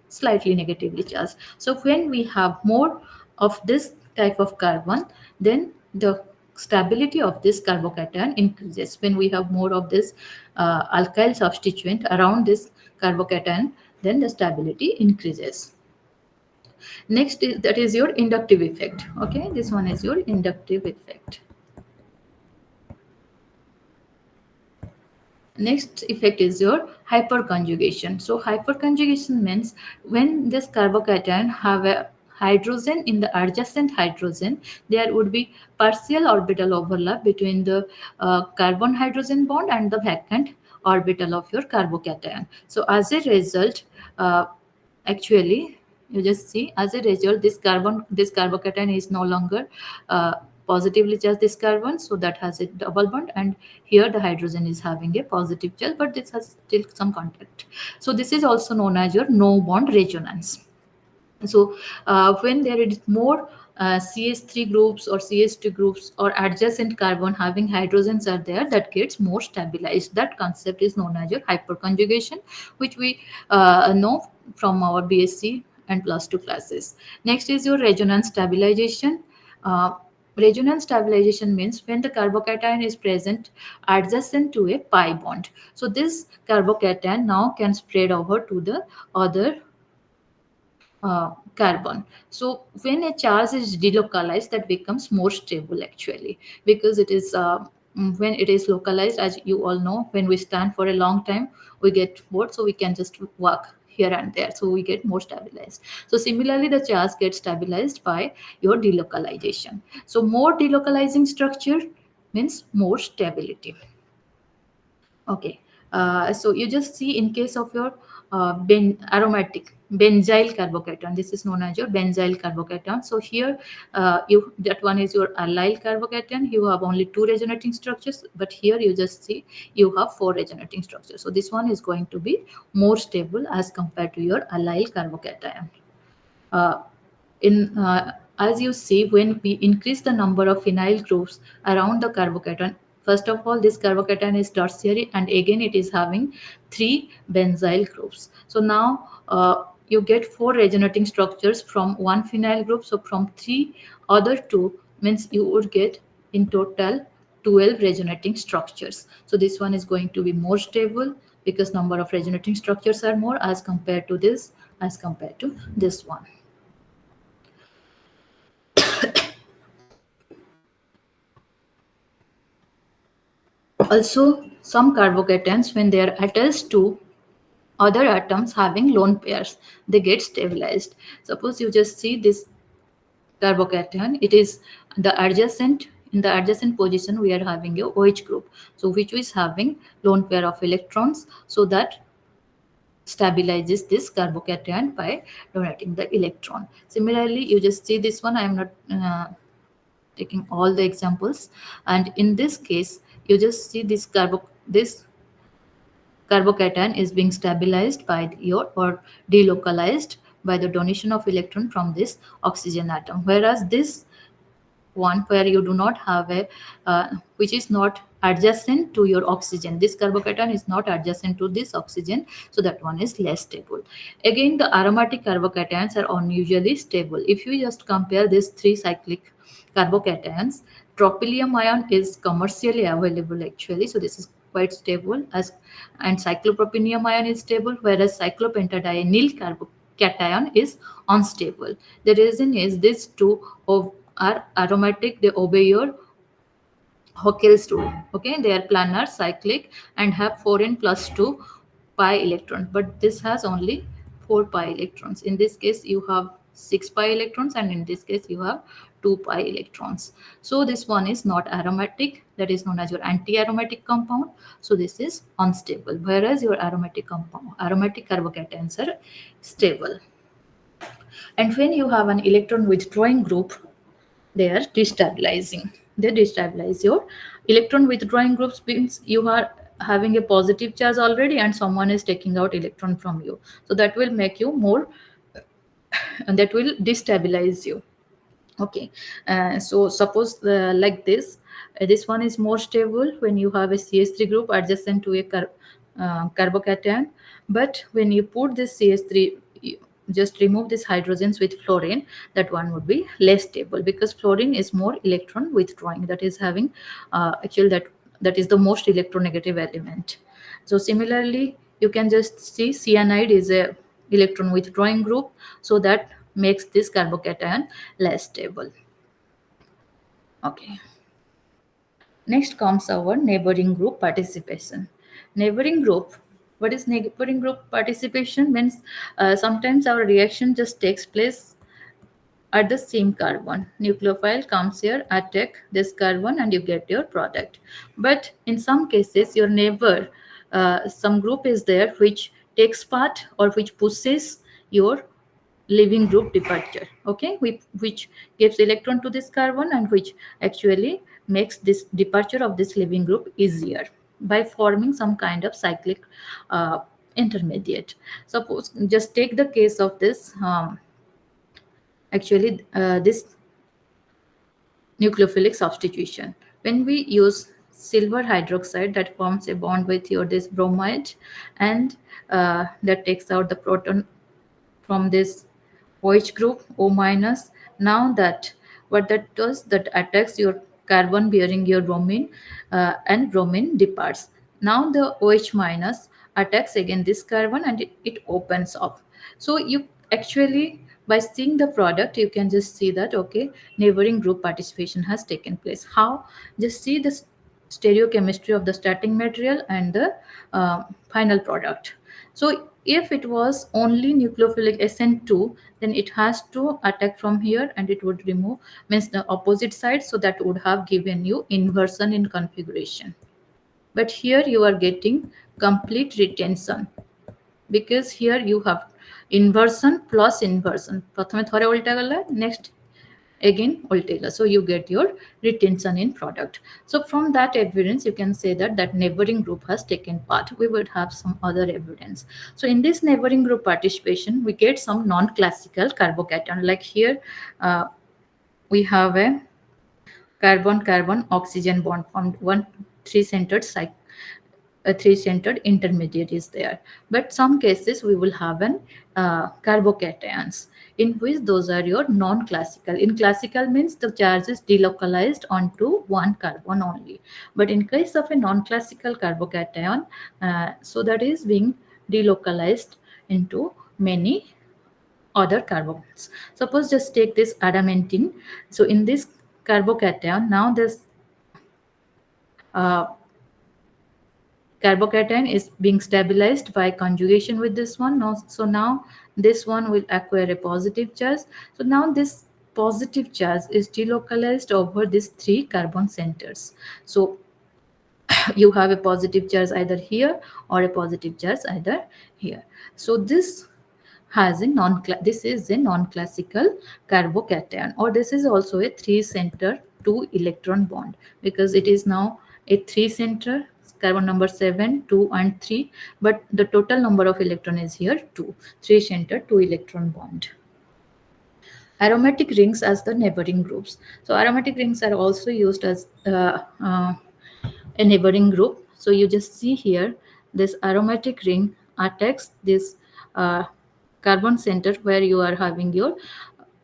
slightly negatively charged. So when we have more of this type of carbon, then the stability of this carbocation increases. When we have more of this alkyl substituent around this carbocation, then the stability increases. Next is, that is your inductive effect. Okay, this one is your inductive effect. Next effect is your hyperconjugation. So hyperconjugation means when this carbocation have a hydrogen in the adjacent hydrogen, there would be partial orbital overlap between the carbon hydrogen bond and the vacant orbital of your carbocation. So as a result, actually, you just see, as a result, this carbocation is no longer positively charged, this carbon, so that has a double bond, and here the hydrogen is having a positive charge, but this has still some contact. So this is also known as your no bond resonance. So when there is more CH3 groups or CH2 groups or adjacent carbon having hydrogens are there, that gets more stabilized. That concept is known as your hyperconjugation, which we know from our BSc and plus 2 classes. Next is your resonance stabilization. Uh, Resonance stabilization means when the carbocation is present adjacent to a pi bond. So this carbocation now can spread over to the other carbon. So when a charge is delocalized, that becomes more stable actually, because it is when it is localized, as you all know, when we stand for a long time, we get bored, so we can just walk here and there, so we get more stabilized. So similarly the charge gets stabilized by your delocalization. So more delocalizing structure means more stability. Okay. So you just see in case of your aromatic benzyl carbocation, this is known as your benzyl carbocation. So here, you that one is your allyl carbocation. You have only two resonating structures, but here you just see you have four resonating structures. So this one is going to be more stable as compared to your allyl carbocation. Uh, in As you see, when we increase the number of phenyl groups around the carbocation, first of all this carbocation is tertiary, and again it is having three benzyl groups. So now you get four resonating structures from one phenyl group. So from three other two means you would get in total 12 resonating structures. So this one is going to be more stable because number of resonating structures are more as compared to this one. Also, some carbocations, when they are attached to other atoms having lone pairs, they get stabilized. Suppose you just see this carbocation, it is the adjacent in the adjacent position we are having a OH group, so which is having lone pair of electrons, so that stabilizes this carbocation by donating the electron. Similarly, you just see this one. I am not taking all the examples, and in this case you just see this carbocation is being stabilized by your or delocalized by the donation of electron from this oxygen atom, whereas this one where you do not have a which is not adjacent to your oxygen, this carbocation is not adjacent to this oxygen, so that one is less stable. Again, the aromatic carbocations are unusually stable. If you just compare these three cyclic carbocations, tropylium ion is commercially available actually, so this is quite stable, as and cyclopropenium ion is stable, whereas cyclopentadienyl carbocation is unstable. The reason is these two of are aromatic, they obey your Hockel's rule. Okay, they are planar, cyclic, and have 4n plus 2 pi electrons. But this has only 4 pi electrons. In this case, you have 6 pi electrons, and in this case, you have 2 pi electrons. So this one is not aromatic. That is known as your anti-aromatic compound. So this is unstable. Whereas your aromatic compound, aromatic carbocations are stable. And when you have an electron withdrawing group, they are destabilizing. They destabilize your electron withdrawing groups, means you are having a positive charge already and someone is taking out electron from you, so that will make you more and that will destabilize you. Okay. So suppose like this one is more stable when you have a CH3 group adjacent to a carbocation, but when you put this CH3, just remove these hydrogens with fluorine, that one would be less stable because fluorine is more electron withdrawing, that is having actually that is the most electronegative element. So similarly, you can just see cyanide is a electron withdrawing group, so that makes this carbocation less stable. Okay. Next comes our neighboring group participation. Neighboring group. What is neighboring group participation? Means sometimes our reaction just takes place at the same carbon. Nucleophile comes here, attack this carbon, and you get your product. But in some cases, your neighbor, some group is there which takes part or which pushes your leaving group departure. Okay, which gives electron to this carbon and which actually makes this departure of this leaving group easier by forming some kind of cyclic uh, intermediate. Suppose just take the case of this this nucleophilic substitution. When we use silver hydroxide, that forms a bond with your this bromide, and that takes out the proton from this OH group, O minus. Now that what that does, that attacks your carbon bearing your bromine, and bromine departs. Now the OH minus attacks again this carbon and it opens up. So you actually, by seeing the product, you can just see that okay, neighboring group participation has taken place. How? Just see the stereochemistry of the starting material and the final product. So if it was only nucleophilic SN2, then it has to attack from here and it would remove, means the opposite side, so that would have given you inversion in configuration. But here you are getting complete retention, because here you have inversion plus inversion. প্রথমে থরে উল্টা গেল, next again ultega, so you get your retention in product. So from that evidence you can say that that neighboring group has taken part. We would have some other evidence. So in this neighboring group participation we get some non-classical carbocation, like here we have a carbon carbon oxygen bond formed, one three-centered cycle, a three-centered intermediate is there. But some cases we will have an carbocations, in which those are your non-classical. In classical means the charge is delocalized onto one carbon only. But in case of a non-classical carbocation, so that is being delocalized into many other carbons. Suppose just take this adamantine. So in this carbocation, now this uh, carbocation is being stabilized by conjugation with this one. Now, so now this one will acquire a positive charge. So now this positive charge is delocalized over these three carbon centers. So you have a positive charge either here or a positive charge either here. So this has a this is a non-classical carbocation, or this is also a three center two electron bond, because it is now a three center carbon number 7, 2 and 3, but the total number of electron is here 2, three center two electron bond. Aromatic rings as the neighboring groups. So aromatic rings are also used as a neighboring group. So you just see here this aromatic ring attacks this carbon center where you are having your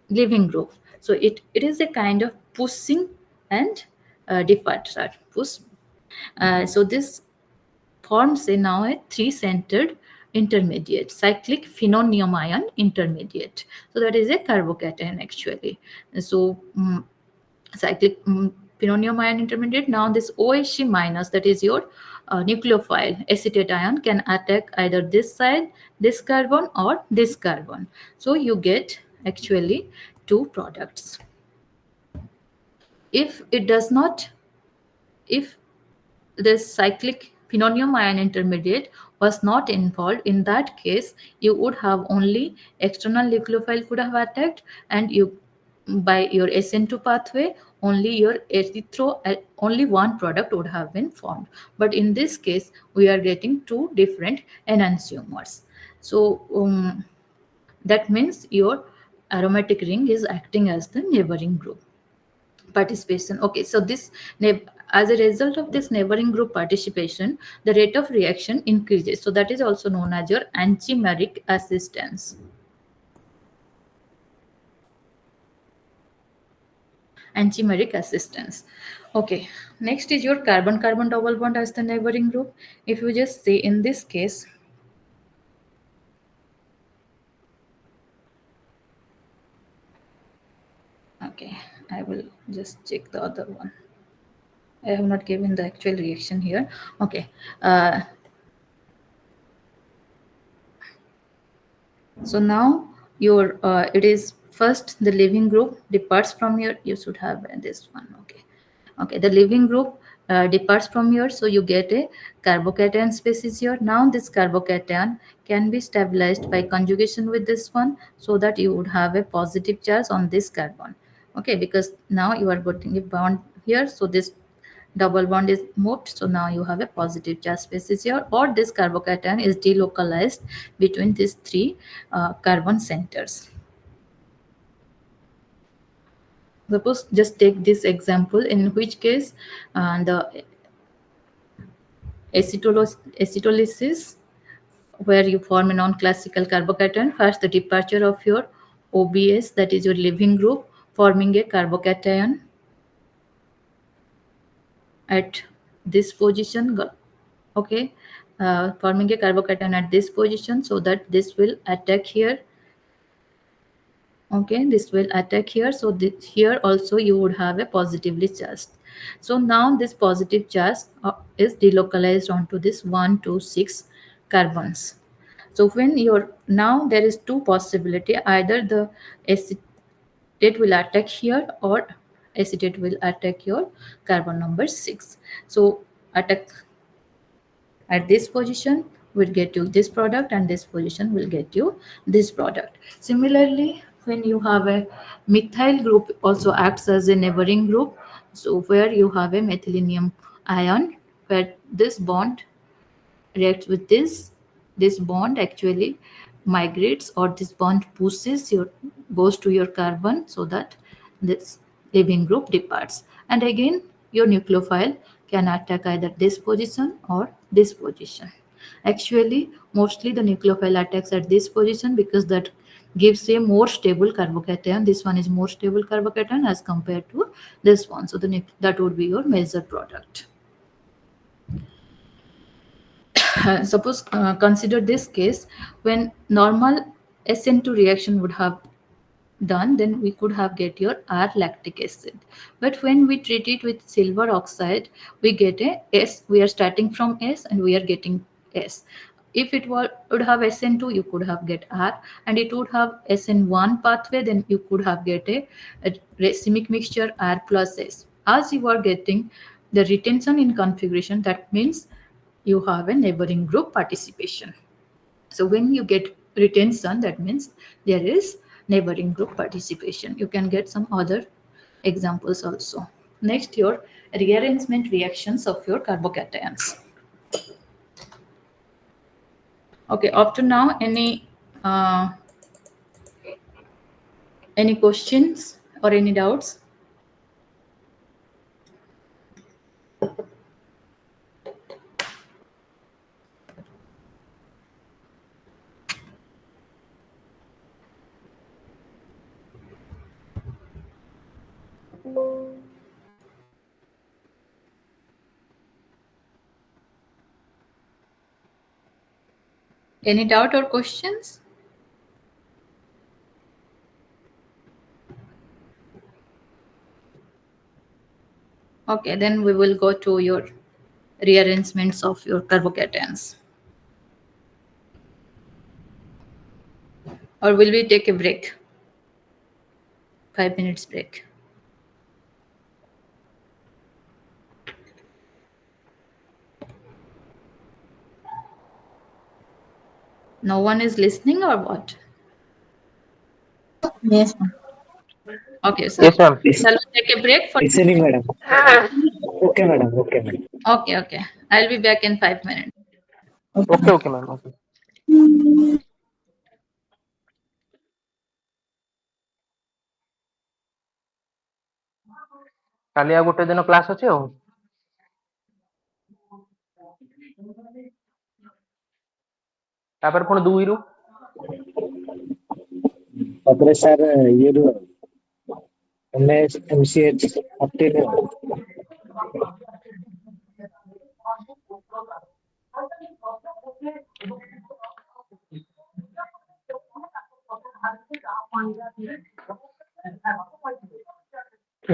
leaving group. So it is a kind of pushing and departure push. So this forms a now a three-centered intermediate, cyclic phenonium-ion intermediate. So that is a carbocation actually. So cyclic phenonium-ion intermediate. Now this OHC minus, that is your nucleophile acetate ion, can attack either this side, this carbon, or this carbon. So you get actually two products. If it does not, if this cyclic phenonium ion intermediate was not involved, in that case you would have only external nucleophile could have attacked, and you by your SN2 pathway only your erythro only one product would have been formed. But in this case we are getting two different enantiomers. So that means your aromatic ring is acting as the neighboring group participation. Okay, so this as a result of this neighboring group participation, the rate of reaction increases. So that is also known as your enantiomeric assistance. Enantiomeric assistance. Okay, next is your carbon carbon double bond as the neighboring group. If you just say in this case, okay, I will just check the other one. I have not given the actual reaction here. Okay. So now your it is first the leaving group departs from here. You should have this one. Okay. Okay. The leaving group departs from here. So you get a carbocation species here. Now this carbocation can be stabilized by conjugation with this one, so that you would have a positive charge on this carbon. Okay. Because now you are getting a bond here. So this double bond is moved, so now you have a positive charge species here, or this carbocation is delocalized between these three carbon centers. Suppose just take this example, in which case the acetylolysis, where you form a non-classical carbocation. First, the departure of your OBS, that is your leaving group, forming a carbocation at this position. Okay, forming a carbocation at this position, so that this will attack here. Okay, this will attack here. So here also you would have a positively charged. So now this positive charge is delocalized onto this 1, 2, 6 carbons. So when you're now, there is two possibility: either the acetate will attack here, or acetate will attack your carbon number 6. So attack at this position will get you this product, and this position will get you this product. Similarly, when you have a methyl group also acts as a neighboring group, so where you have a methylenium ion, where this bond reacts with this bond actually migrates, or this bond pushes your goes to your carbon, so that this leaving group departs. And again, your nucleophile can attack either this position or this position. Actually, mostly the nucleophile attacks at this position, because that gives a more stable carbocation. This one is more stable carbocation as compared to this one, so that would be your major product. Suppose consider this case when normal SN2 reaction would have done, then we could have get your R lactic acid. But when we treat it with silver oxide, we get a S. We are starting from S and we are getting S. If it would have SN2, you could have get R, and it would have SN1 pathway, then you could have get a racemic mixture R plus S. As you are getting the retention in configuration, that means you have a neighboring group participation. So when you get retention, that means there is neighboring group participation. You can get some other examples also. Next, your rearrangement reactions of your carbocations. Okay, up to now, any questions or any doubts? Any doubt or questions? Okay, then we will go to your rearrangements of your carbocations. Or will we take a break? 5 minutes break. No one is listening or what? Yes, ma'am. Okay, sir. Yes, ma'am. Shall we take a break for? Listening, madam. Okay, madam. Okay, madam. Okay, okay. I'll be back in 5 minutes. Okay, okay, ma'am. Okay. କାଲି ଆଉ ଗୋଟେ ଦିନ class ଅଛି ଆଉ ତାପରେ ପୁଣି 2 ରୁ ତାପରେ ସାର୍ ଇଏରୁ MCH-12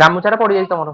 ଗାମୁଛାରେ ପଡିଯାଇଛି ତମର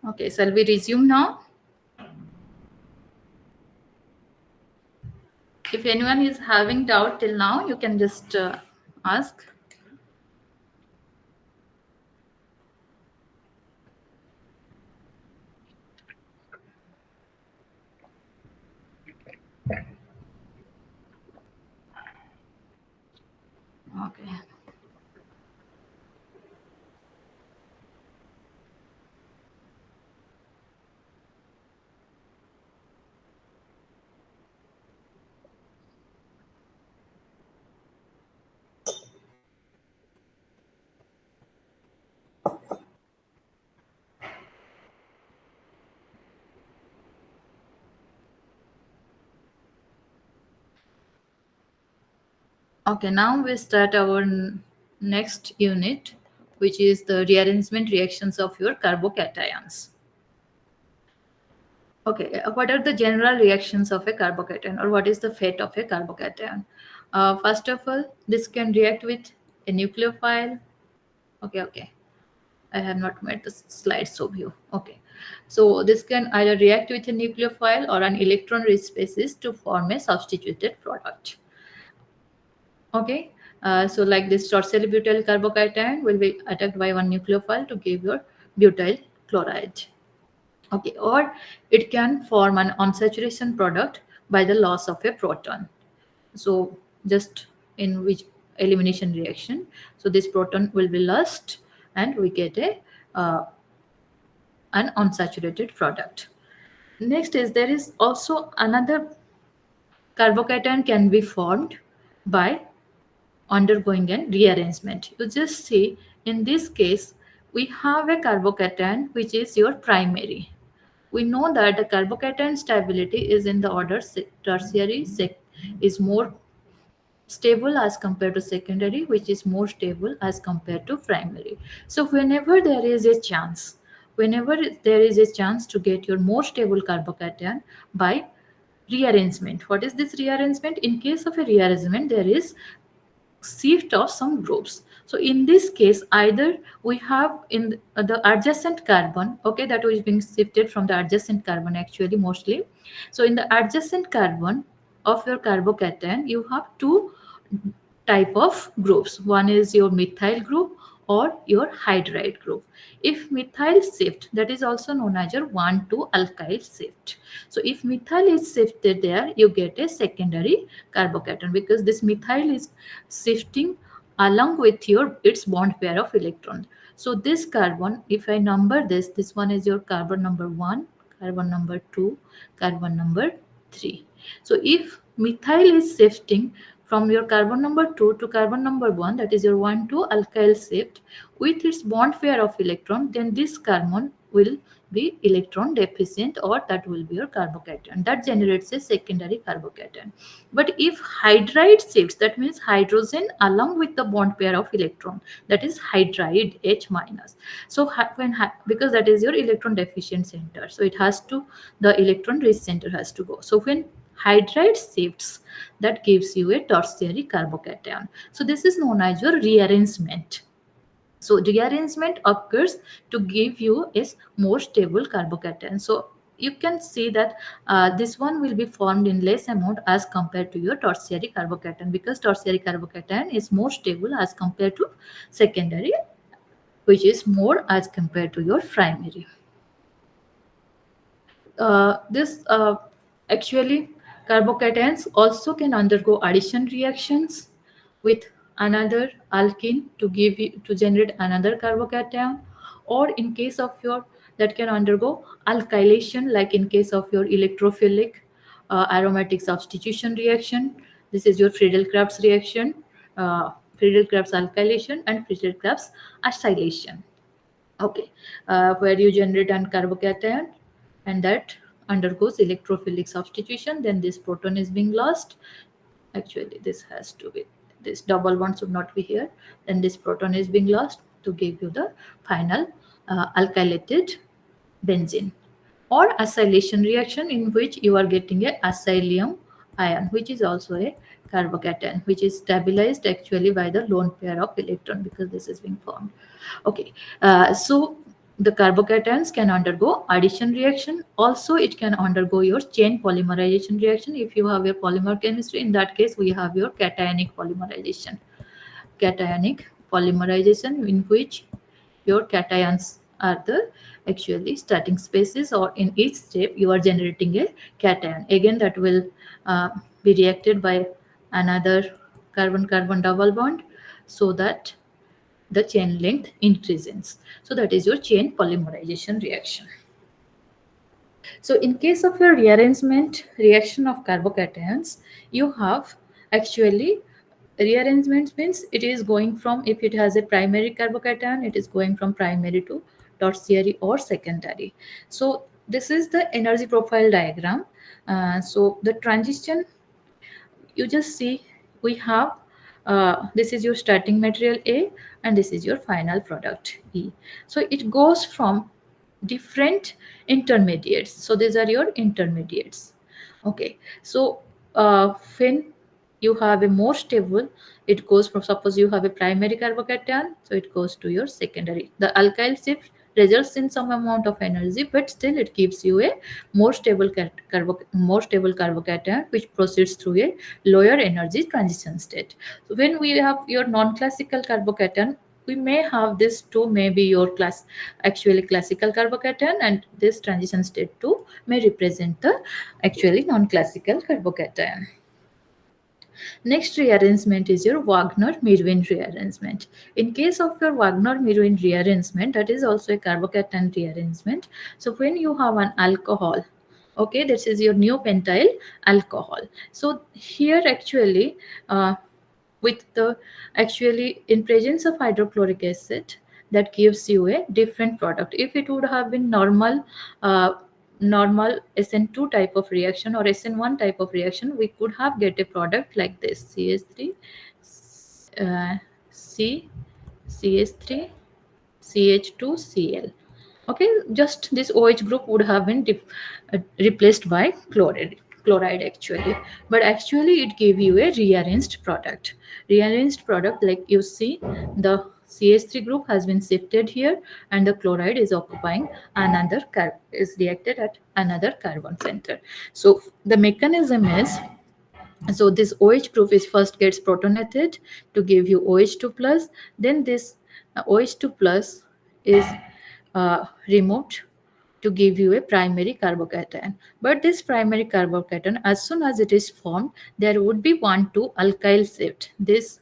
Okay, shall we resume now? If anyone is having doubt till now, you can just ask. Okay. Okay, now we start our next unit, which is the rearrangement reactions of your carbocations. Okay, what are the general reactions of a carbocation, or what is the fate of a carbocation? First of all, this can react with a nucleophile. Okay. I have not made the slideshow view. Okay. So this can either react with a nucleophile or an electron-rich species to form a substituted product. Okay. So like this tertiary butyl carbocation will be attacked by one nucleophile to give your butyl chloride. Okay. Or it can form an unsaturation product by the loss of a proton. So just in which elimination reaction, so this proton will be lost and we get a an unsaturated product. Next is there is also another carbocation can be formed by undergoing a rearrangement. You just see in this case we have a carbocation which is your primary. We know that the carbocation stability is in the order tertiary is more stable as compared to secondary, which is more stable as compared to primary. So whenever there is a chance to get your more stable carbocation by rearrangement. What is this rearrangement? In case of a rearrangement, there is shift of some groups. So in this case, either we have in the adjacent carbon, okay, that is being shifted from the adjacent carbon actually mostly. So in the adjacent carbon of your carbocation, you have two type of groups. One is your methyl group or your hydride group. If methyl shift, that is also known as your 1,2 alkyl shift. So if methyl is shifted there, you get a secondary carbocation because this methyl is shifting along with your its bond pair of electrons. So this carbon, if I number this one is your carbon number 1, carbon number 2, carbon number 3. So if methyl is shifting from your carbon number 2 to carbon number 1, that is your 1,2 alkyl shift with its bond pair of electron, then this carbon will be electron deficient or that will be your carbocation. That generates a secondary carbocation. But if hydride shifts, that means hydrogen along with the bond pair of electron, that is hydride H minus. So because that is your electron deficient center, so it has to, the electron rich center has to go. So when hydride shifts, that gives you a tertiary carbocation. So this is known as your rearrangement. So rearrangement occurs to give you a more stable carbocation. So you can see that this one will be formed in less amount as compared to your tertiary carbocation because tertiary carbocation is more stable as compared to secondary, which is more as compared to your primary. This actually carbocations also can undergo addition reactions with another alkene to give you to generate another carbocation, or in case of your that can undergo alkylation, like in case of your electrophilic aromatic substitution reaction. This is your Friedel-Crafts reaction, Friedel-Crafts alkylation and Friedel-Crafts acylation. Okay, where you generate an carbocation and that undergoes electrophilic substitution, then this proton is being lost. Actually this has to be, this double bond should not be here, then this proton is being lost to give you the final alkylated benzene. Or acylation reaction, in which you are getting a acylium ion, which is also a carbocation, which is stabilized actually by the lone pair of electron because this is being formed. Okay, so the carbocations can undergo addition reaction. Also, it can undergo your chain polymerization reaction. If you have your polymer chemistry, in that case, we have your cationic polymerization. Cationic polymerization, in which your cations are the actually starting species, or in each step you are generating a cation. Again, that will be reacted by another carbon-carbon double bond. so that the chain length increases. So that is your chain polymerization reaction. So in case of your rearrangement reaction of carbocations, you have actually rearrangement means it is going from, if it has a primary carbocation, it is going from primary to tertiary or secondary. So this is the energy profile diagram. So the transition, you just see, we have this is your starting material A and this is your final product E. So it goes from different intermediates. So these are your intermediates. Okay. So when you have a more stable, it goes from, suppose you have a primary carbocation, so it goes to your secondary. The alkyl shift results in some amount of energy, but still it gives you a more stable carbocation which proceeds through a lower energy transition state. So when we have your non-classical carbocation, we may have this two, maybe your actually classical carbocation, and this transition state 2 may represent the actually non-classical carbocation. Next rearrangement is your Wagner-Mirwin rearrangement. In case of your Wagner-Mirwin rearrangement, that is also a carbocation rearrangement. So when you have an alcohol, okay, this is your new pentyl alcohol. So here actually, with the actually in presence of hydrochloric acid, that gives you a different product. If it would have been normal SN2 type of reaction or SN1 type of reaction, we could have get a product like this: CH3 C CH3 CH2Cl. Okay, just this OH group would have been replaced by chloride actually, but actually it gave you a rearranged product. Rearranged product, like you see, the CH3 group has been shifted here and the chloride is occupying another is reacted at another carbon center. So the mechanism is, so this OH group is first gets protonated to give you OH2 plus, then this OH2 plus is removed to give you a primary carbocation. But this primary carbocation, as soon as it is formed, there would be 1,2 alkyl shift. This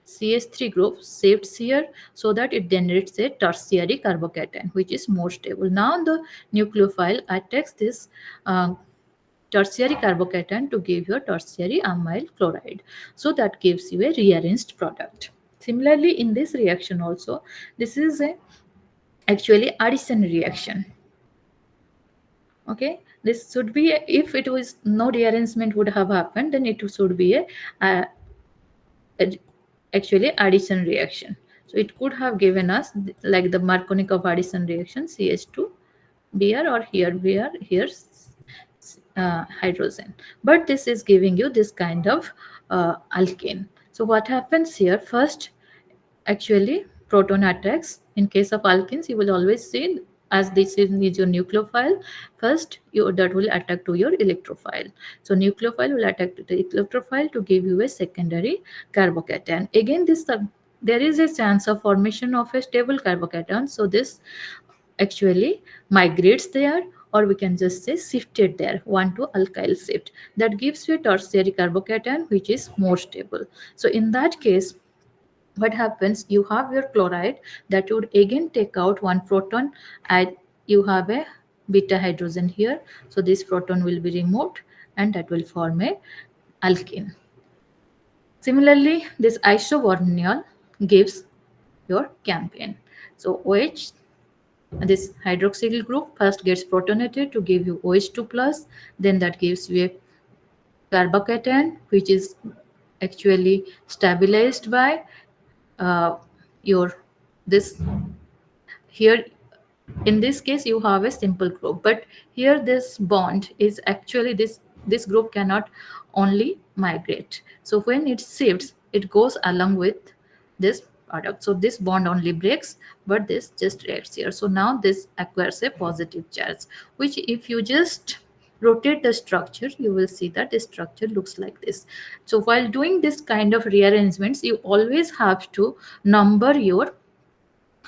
CH3 group shifts here so that it generates a tertiary carbocation, which is more stable. Now the nucleophile attacks this tertiary carbocation to give you a tertiary amyl chloride. So that gives you a rearranged product. Similarly, in this reaction also, this is a actually addition reaction. Okay, this should be if it was no rearrangement would have happened, then it should be a actually addition reaction. So it could have given us like the Markovnikov addition reaction, CH2 Br, or here Br, here hydrogen. But this is giving you this kind of alkane. So what happens here? First, actually proton attacks. In case of alkenes, you will always see, as this is your nucleophile, first that will attack to your electrophile. So nucleophile will attack to the electrophile to give you a secondary carbocation. Again, this there is a chance of formation of a stable carbocation. So this actually migrates there, or we can just say shifted there, 1,2 alkyl shift. That gives you a tertiary carbocation which is more stable. So in that case, what happens, you have your chloride that would again take out one proton, and you have a beta hydrogen here, so this proton will be removed and that will form a alkene. Similarly, this isobornyl gives your campaign. So OH, this hydroxyl group first gets protonated to give you OH2 plus, then that gives you a carbocation which is actually stabilized by your this here. In this case you have a simple group, but here this bond is actually this group cannot only migrate. So when it shifts, it goes along with this product. So this bond only breaks, but this just reacts here. So now this acquires a positive charge, which if you just rotate the structure, you will see that the structure looks like this. So while doing this kind of rearrangements, you always have to number your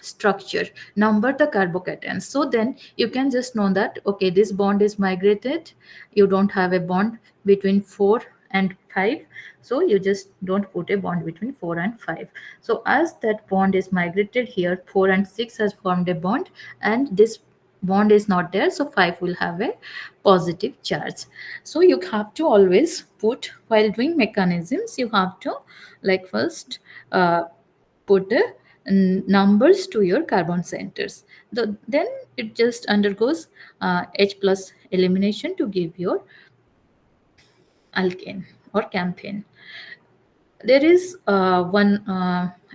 structure, number the carbocations. So then you can just know that, okay, this bond is migrated, you don't have a bond between 4 and 5. So you just don't put a bond between 4 and 5. So as that bond is migrated here, 4 and 6 has formed a bond, and this bond is not there, so 5 will have a positive charge. So you have to always put, while doing mechanisms, you have to like first put the numbers to your carbon centers. Then it just undergoes H plus elimination to give your alkane or campaign. There is one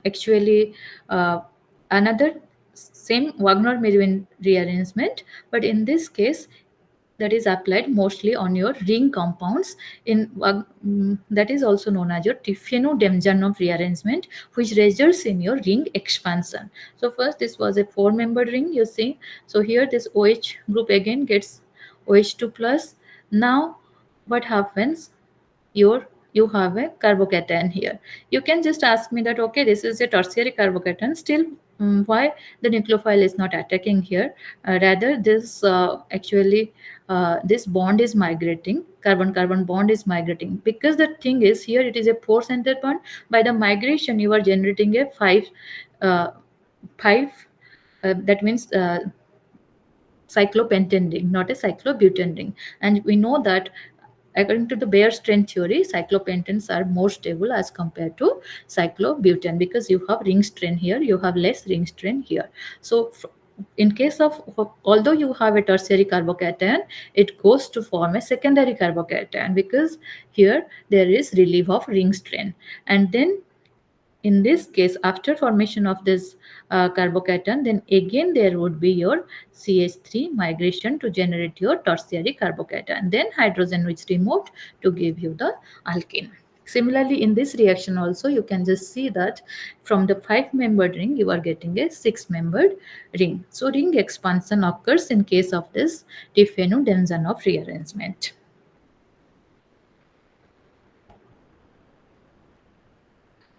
actually another same Wagner-Merwin rearrangement, but in this case that is applied mostly on your ring compounds. That is also known as your Tiffany-Demjanov rearrangement, which results in your ring expansion. So first this was a 4-membered ring, you see. So here this OH group again gets OH2 plus. Now what happens? You have a carbocation here. You can just ask me that, okay, this is a tertiary carbocation, still why the nucleophile is not attacking here? Rather this actually this bond is migrating, carbon-carbon bond is migrating, because the thing is here it is a 4-center bond. By the migration you are generating a 5 uh, 5 that means cyclopentane ring, not a cyclobutane ring. And we know that according to the Bayer strain theory, cyclopentanes are more stable as compared to cyclobutane, because you have ring strain here, you have less ring strain here. So in case of, although you have a tertiary carbocation, it goes to form a secondary carbocation, because here there is relief of ring strain. And then in this case, after formation of this carbocation, then again there would be your CH3 migration to generate your tertiary carbocation. Then hydrogen is removed to give you the alkene. Similarly, in this reaction also, you can just see that from the 5-membered ring, you are getting a 6-membered ring. So ring expansion occurs in case of this Tiffany-Demjanov rearrangement.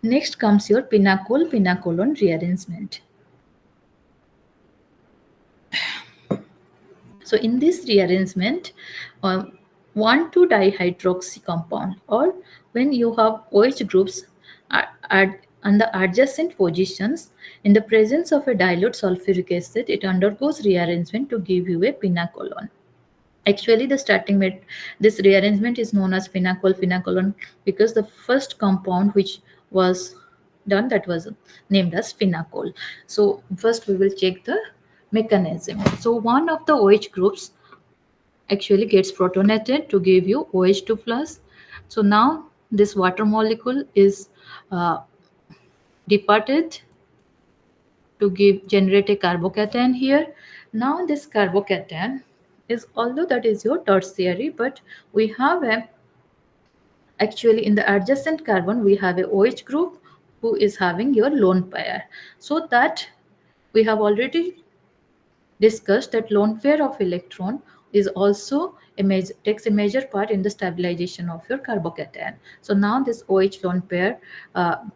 Next comes your pinacol-pinacolone rearrangement. So in this rearrangement, 1,2-dihydroxy compound, or when you have OH groups on the adjacent positions in the presence of a dilute sulfuric acid, it undergoes rearrangement to give you a pinacolone. Actually, the this rearrangement is known as phenacol-phenacolone because the first compound which was done, that was named as phenacol. So first we will check the mechanism. So one of the OH groups actually gets protonated to give you OH2 plus. So now this water molecule is departed to generate a carbocation here. Now this carbocation is, although that is your tertiary, but we have a, actually in the adjacent carbon we have a OH group who is having your lone pair. So that we have already discussed that lone pair of electron is also takes a major part in the stabilization of your carbocation. So now this OH lone pair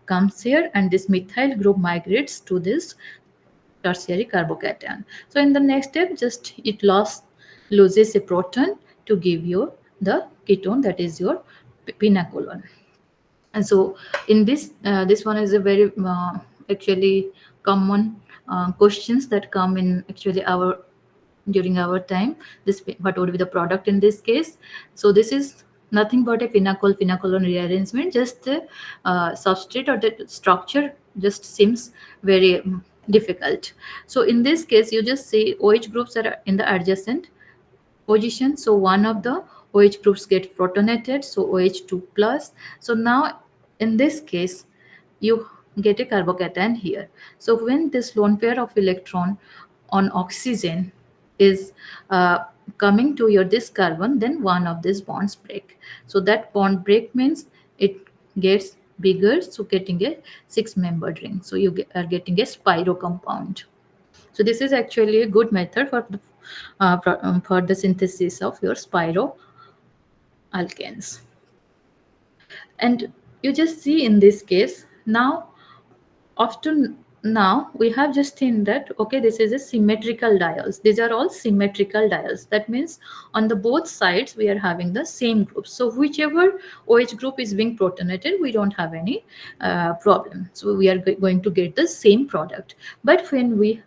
comes here, and this methyl group migrates to this tertiary carbocation. So in the next step, just it loses a proton to give you the ketone, that is your pinacolone. And so in this this one is a very actually common questions that come in actually our during our time. This, what would be the product in this case? So this is nothing but a pinacolone rearrangement. Just the substrate or the structure just seems very difficult. So in this case, you just see OH groups are in the adjacent position. So one of the OH groups get protonated, so OH2 plus. So now in this case, you get a carbocation here. So when this lone pair of electron on oxygen is coming to your this carbon, then one of these bonds break. So that bond break means it gets bigger, so getting a 6-membered ring. So you are getting a spiro compound. So this is actually a good method for the synthesis of your spiro alkanes. And you just see in this case, now often now we have just seen that, okay, this is a symmetrical diols. These are all symmetrical diols. That means on the both sides we are having the same group. So whichever OH group is being protonated, we don't have any problem. So we are going to get the same product. But when we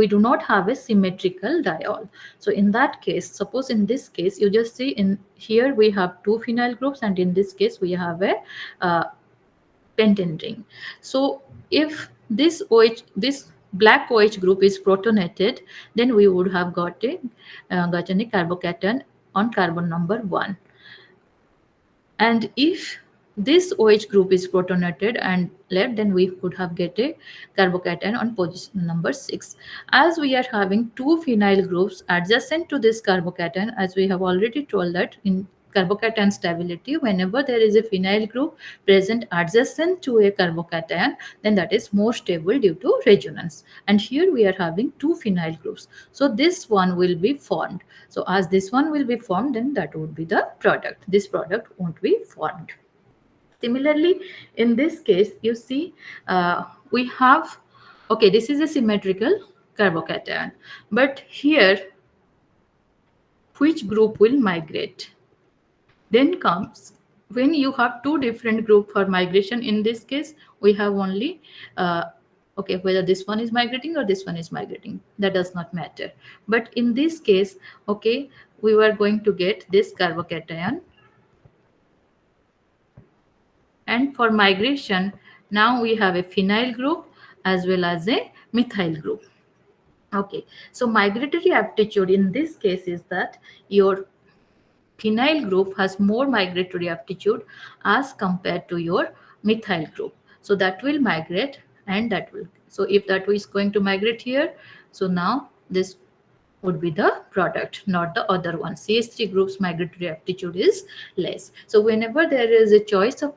do not have a symmetrical diol, so in that case, suppose in this case, you just see in here we have two phenyl groups, and in this case we have a pentane ring. So if this black OH group is protonated, then we would have gotten a carbocation on carbon number 1. And if this OH group is protonated and left, then we could have get a carbocation on position number 6. As we are having two phenyl groups adjacent to this carbocation, as we have already told that in carbocation stability, whenever there is a phenyl group present adjacent to a carbocation, then that is more stable due to resonance. And here we are having two phenyl groups, so this one will be formed. So as this one will be formed, then that would be the product. This product won't be formed. Similarly, in this case, you see we have, okay, this is a symmetrical carbocation, but here which group will migrate? Then comes when you have two different group for migration. In this case, we have only okay, whether this one is migrating or this one is migrating, that does not matter. But in this case, okay, we were going to get this carbocation, and for migration, now we have a phenyl group as well as a methyl group. Okay, so migratory aptitude in this case is that your phenyl group has more migratory aptitude as compared to your methyl group. So that will migrate, and that will, so if that is going to migrate here, so now this would be the product, not the other one. CH3 group's migratory aptitude is less. So whenever there is a choice of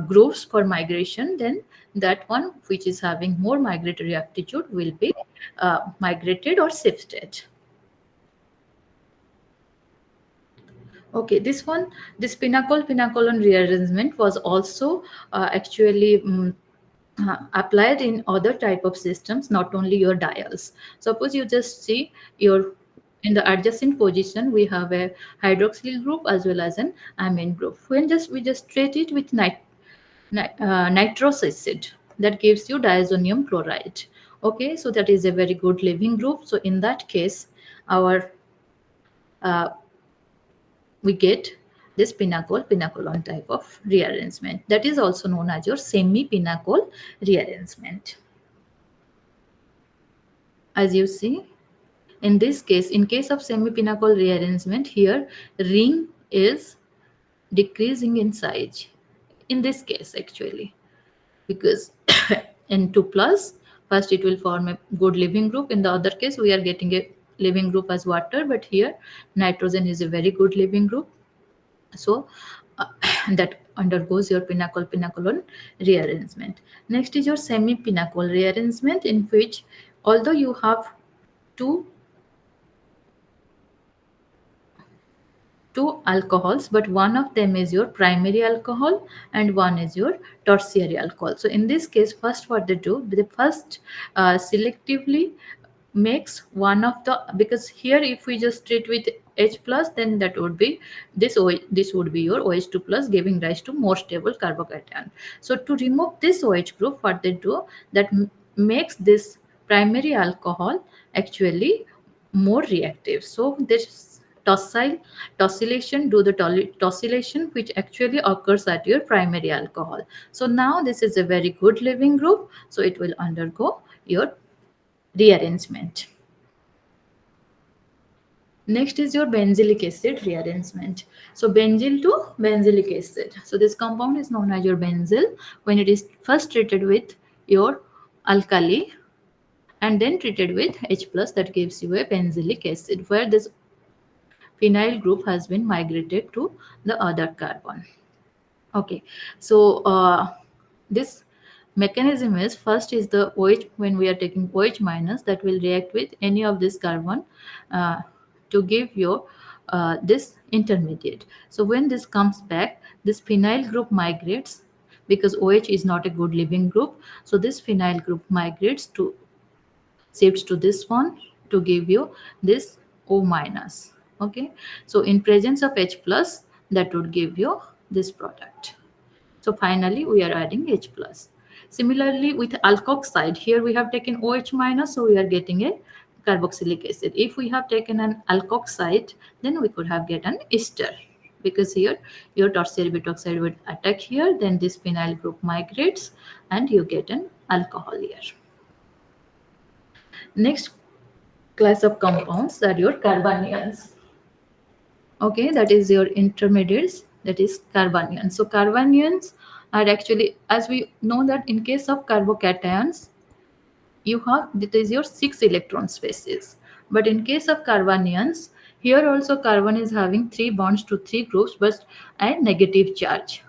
groups for migration, then that one which is having more migratory aptitude will be migrated or shifted. Okay, this one, this pinacolon rearrangement was also actually applied in other type of systems, not only your diols. Suppose you just see your, in the adjacent position we have a hydroxyl group as well as an amine group. When we just treat it with nitrous acid, that gives you diazonium chloride. Okay, so that is a very good leaving group. So in that case, our we get this pinacolon type of rearrangement. That is also known as your semi-pinacol rearrangement. As you see, in this case, in case of semi-pinacol rearrangement, here ring is decreasing in size. In this case, actually, because N2 plus, first it will form a good leaving group. In the other case, we are getting a leaving group as water, but here nitrogen is a very good leaving group. So that undergoes your pinacolon rearrangement. Next is your semi-pinacol rearrangement, in which although you have two alcohols, but one of them is your primary alcohol and one is your tertiary alcohol. So in this case, first what they do, they first selectively makes one of the, because here if we just treat with H plus, then that would be this this would be your OH2 plus, giving rise to more stable carbocation. So to remove this OH group, what they do, that makes this primary alcohol actually more reactive. So this tosylation, do the tosylation which actually occurs at your primary alcohol. So now this is a very good leaving group, so it will undergo your rearrangement. Next is your benzylic acid rearrangement. So benzyl to benzylic acid. So this compound is known as your benzyl when it is first treated with your alkali and then treated with H plus, that gives you a benzylic acid, where this phenyl group has been migrated to the other carbon. Okay, so this mechanism is, first is the OH, when we are taking OH minus, that will react with any of this carbon to give you this intermediate. So when this comes back, this phenyl group migrates because OH is not a good leaving group. So this phenyl group migrates to shifts to this one to give you this O minus. Okay, so in presence of H plus, that would give you this product. So finally we are adding H plus. Similarly with alkoxide, here we have taken OH minus, so we are getting a carboxylic acid. If we have taken an alkoxide, then we could have get an ester, because here your tertiary butoxide would attack here, then this phenyl group migrates and you get an alcohol here. Next class of compounds are your carbanions. Okay, that is your intermediates, that is carbanions. So carbanions are actually, as we know that in case of carbocations, you have, that is your 6 electron spaces. But in case of carbanions, here also carbon is having 3 bonds to 3 groups, but a negative charge.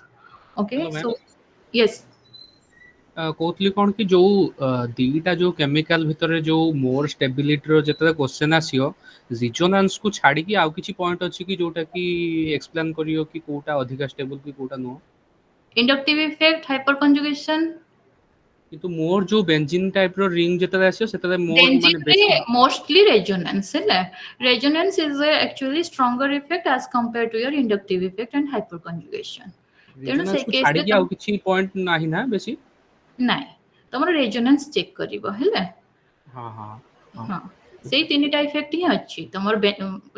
Okay, Hello, ma'am. so yes. କହୁଥିଲି କ'ଣ କି ଯୋଉ ଦିଟା ଯୋଉ chemical ଭିତରେ ଯୋଉ ମୋର ଷ୍ଟେବିଲିଟିର ଯେତେବେଳେ କ୍ୱେଶ୍ଚନ୍ ଆସିବ ରିଜୋନାନ୍ସକୁ ଛାଡ଼ିକି ଆଉ କିଛି ପଏଣ୍ଟ ଅଛି କି ଯୋଉଟା କି ଏକ୍ସପ୍ଲେନ୍ କରିବ କି କୋଉଟା ଅଧିକା ଷ୍ଟେବଲ୍ କି କୋଉଟା ନୁହଁ? Inductive effect, hyperconjugation. କିନ୍ତୁ ମୋର ଯୋଉ ବେଞ୍ଜିନ୍ ଟାଇପର ରିଙ୍ଗ ଯେତେବେଳେ ଆସିବ ସେତେବେଳେ ମୋର ମାନେ ବେଶୀ Mostly resonance. Resonance is actually stronger effect as compared to your inductive effect and hyperconjugation. ରିଜୋନାନ୍ସକୁ ଛାଡ଼ିକି ଆଉ କିଛି ପଏଣ୍ଟ ନାହିଁ ନା ବେଶୀ? ନାଇଁ, ତମର ରେଜୋନାନ୍ସ ଚେକ୍ କରିବ ହେଲା। ହଁ ହଁ ହଁ, ସେଇ ତିନିଟା ଇଫେକ୍ଟ ହିଁ ଅଛି। ତମର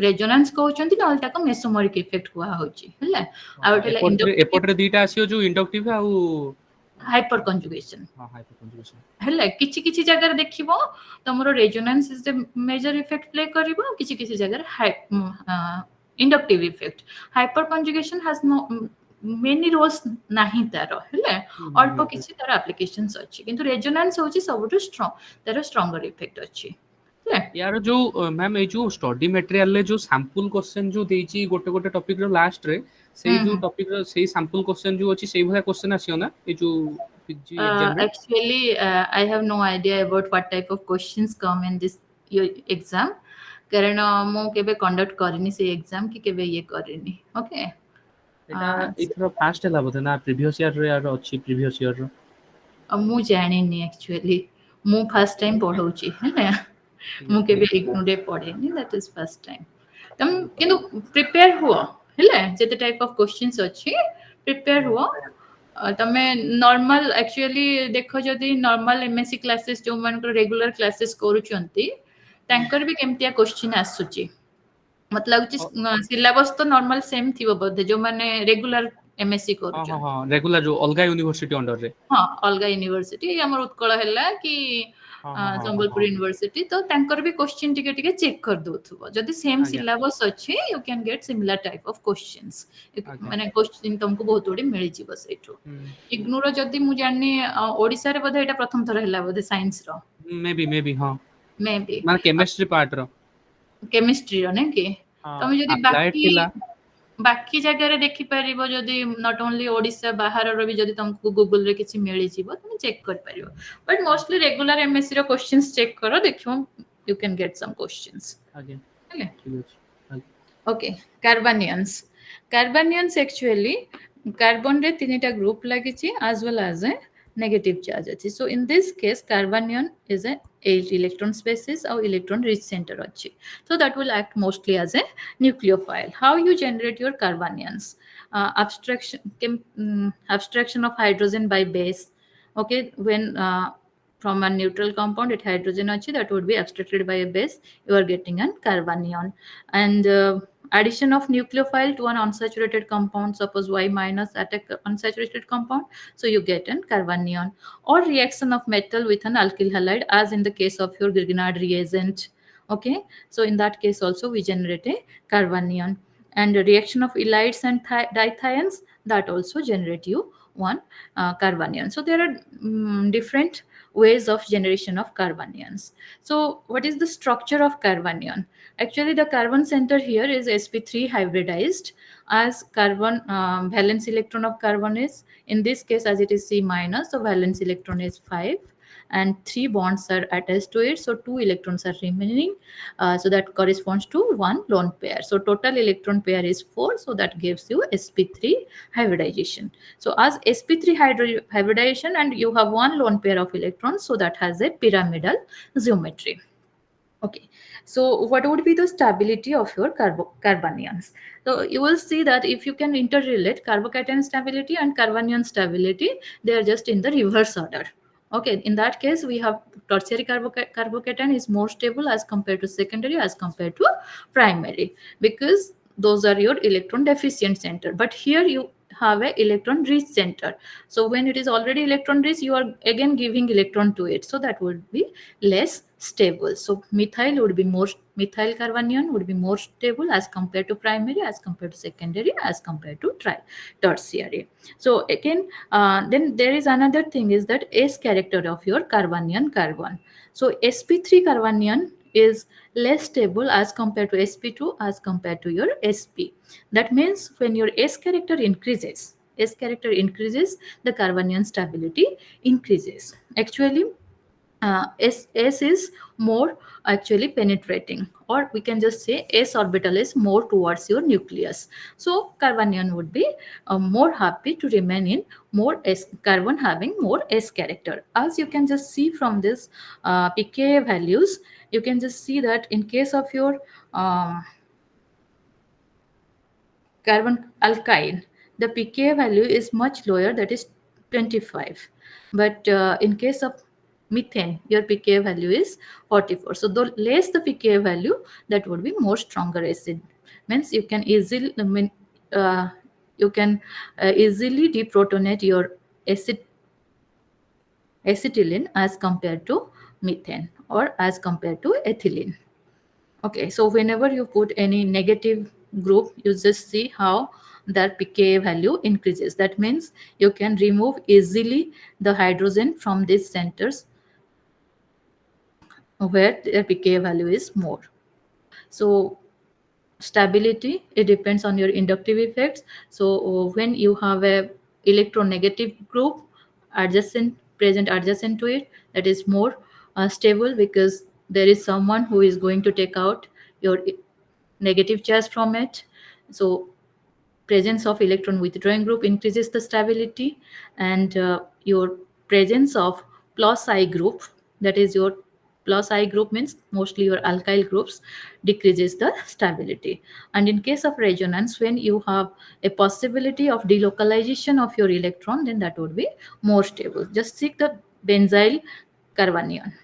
ରେଜୋନାନ୍ସ କହୁଛନ୍ତି, ନହେଲେ ତାକୁ ମେସୋମରିକ ଇଫେକ୍ଟ କୁହା ହଉଛି ହେଲା। ଆଉ ଗୋଟେ ହେଲା ଏପଟରେ ଦିଟା ଆସିବ ଯୋଉ ଇଣ୍ଡକ୍ଟିଭ ଆଉ ହାଇପର କଞ୍ଜୁଗେସନ। ହଁ, ହାଇପର କଞ୍ଜୁଗେସନ ହେଲା, କିଛି କିଛି ଜାଗାରେ ଦେଖିବ ତମର resonance is the major effect play କରିବ, କିଛି କିଛି ଜାଗାରେ inductive effect. Hyperconjugation has no many roles नहीं तार है, अल्प किसी तार एप्लीकेशंस अच्छी, किंतु रेजोनेंस होची सबुठु स्ट्रांग, तार स्ट्रांगर इफेक्ट अच्छी। यार जो मैम ए जो स्टडी मटेरियल ले जो सैंपल क्वेश्चन जो देची गोटे गोटे टॉपिक रो लास्ट रे सेही जो टॉपिक रो सेही सैंपल क्वेश्चन जो अछि सेही भला क्वेश्चन आसियो ना ए जो पीजी एग्जाम में? Actually I have no idea about what type of questions come in this exam, कारण मो केबे कंडक्ट करनी से एग्जाम की केबे ये करनी। ओके, एटा इथरो फास्ट हला बोथे ना, प्रीवियस ईयर रे यार अछि प्रीवियस ईयर रो मु जानिनी। एक्चुअली मु फर्स्ट टाइम पढौची है ना, मु केबे इग्नोरे पढेनी, दैट इज फर्स्ट टाइम। तम किंतु प्रिपेयर हुआ हैले, जेते टाइप ऑफ क्वेश्चंस अछि प्रिपेयर हुआ। तमे नॉर्मल एक्चुअली देखो जदी नॉर्मल एमएससी क्लासेस जो मान को रेगुलर क्लासेस करूचंती तांकर भी केमतिया क्वेश्चन आसुची, मतलब सिलेबस तो नॉर्मल सेम थिबो बोधे जो माने रेगुलर एमएससी करूचन। हां हां, रेगुलर जो अलगा यूनिवर्सिटी अंडर रे। हां, अलगा यूनिवर्सिटी हमर उत्कल हैला कि संबलपुर यूनिवर्सिटी, तो तांकर भी क्वेश्चन टिके टिके चेक कर दोथुबो। जदी सेम सिलेबस अछि you can gate similar type of questions, माने क्वेश्चन तुमको बहुत बड़ी मिल जिवो सेठो। इग्नोर जदी मु जानि ओडिसा रे बोधे एटा प्रथम थर हैला बोधे साइंस रो, मे बी हां, मे बी माने केमिस्ट्री पार्ट रो, केमिस्ट्री रो ने कि तुम जदी बाकी जगह रे देखि परिबो, जदी नॉट ओनली ओडिसा बाहर रो भी जदी तुमको गूगल रे किछि मिलि जिवो तुम चेक कर परिबो। बट मोस्टली रेगुलर एमएससी रो क्वेश्चंस चेक करो, देखियो you can get some questions. Okay okay, carbanions. Carbanions actually carbon रे तीनटा ग्रुप लागिछि as well as a negative charge अछि। So in this case carbanion is a 8 electron species or electron rich center अछि, so that will act mostly as a nucleophile. How you generate your carbanions? Abstraction of hydrogen by base. Okay, when from a neutral compound it hydrogen achi, that would be abstracted by a base, you are getting an carbanion. And addition of nucleophile to an unsaturated compound, suppose Y minus attack unsaturated compound, so you get an carbanion. Or reaction of metal with an alkyl halide, as in the case of your Grignard reagent. Okay, so in that case also we generate a carbanion. And the reaction of ylides and dithions, that also generate you one carbanion. So there are different ways of generation of carbanions. So what is the structure of carbanion? Actually the carbon center here is sp3 hybridized, as carbon valence electron of carbon is, in this case as it is C minus, so valence electron is 5, and 3 bonds are attached to it, so 2 electrons are remaining. So that corresponds to 1 lone pair. So total electron pair is 4, so that gives you sp3 hybridization. So as sp3 hybridization, and you have 1 lone pair of electrons, so that has a pyramidal geometry. Okay, so what would be the stability of your carbanions? So you will see that if you can interrelate carbocation stability and carbanion stability, they are just in the reverse order. Okay, in that case, we have tertiary carbocation is more stable as compared to secondary, as compared to primary, because those are your electron deficient center. But here you have a electron rich center. So when it is already electron rich, you are again giving electron to it. So that would be less stable. So methyl carbanion would be more stable as compared to primary, as compared to secondary, as compared to tertiary. So again, then there is another thing is that S character of your carbanion carbon. So sp3 carbanion is less stable as compared to sp2, as compared to your sp. That means when your S character increases, the carbanion stability increases. Actually, S is more actually penetrating, or we can just say S orbital is more towards your nucleus. So carbanion would be more happy to remain in more S carbon, having more S character. As you can just see from this pKa values, you can just see that in case of your carbon alkyne, the pKa value is much lower, that is 25. But in case of methane, your pKa value is 44. So the less the pKa value, that would be more stronger acid. Means you can easily easily deprotonate your acetylene as compared to methane, or as compared to ethylene. Okay, so whenever you put any negative group, you just see how that pKa value increases. That means you can remove easily the hydrogen from these centers where their pKa value is more. So stability, it depends on your inductive effects. So when you have a electronegative group present adjacent to it, that is more stable, because there is someone who is going to take out your negative charge from it. So presence of electron withdrawing group increases the stability, and your presence of plus I group, that is your plus I group means mostly your alkyl groups, decreases the stability. And in case of resonance, when you have a possibility of delocalization of your electron, then that would be more stable. Just seek the benzyl carbanion.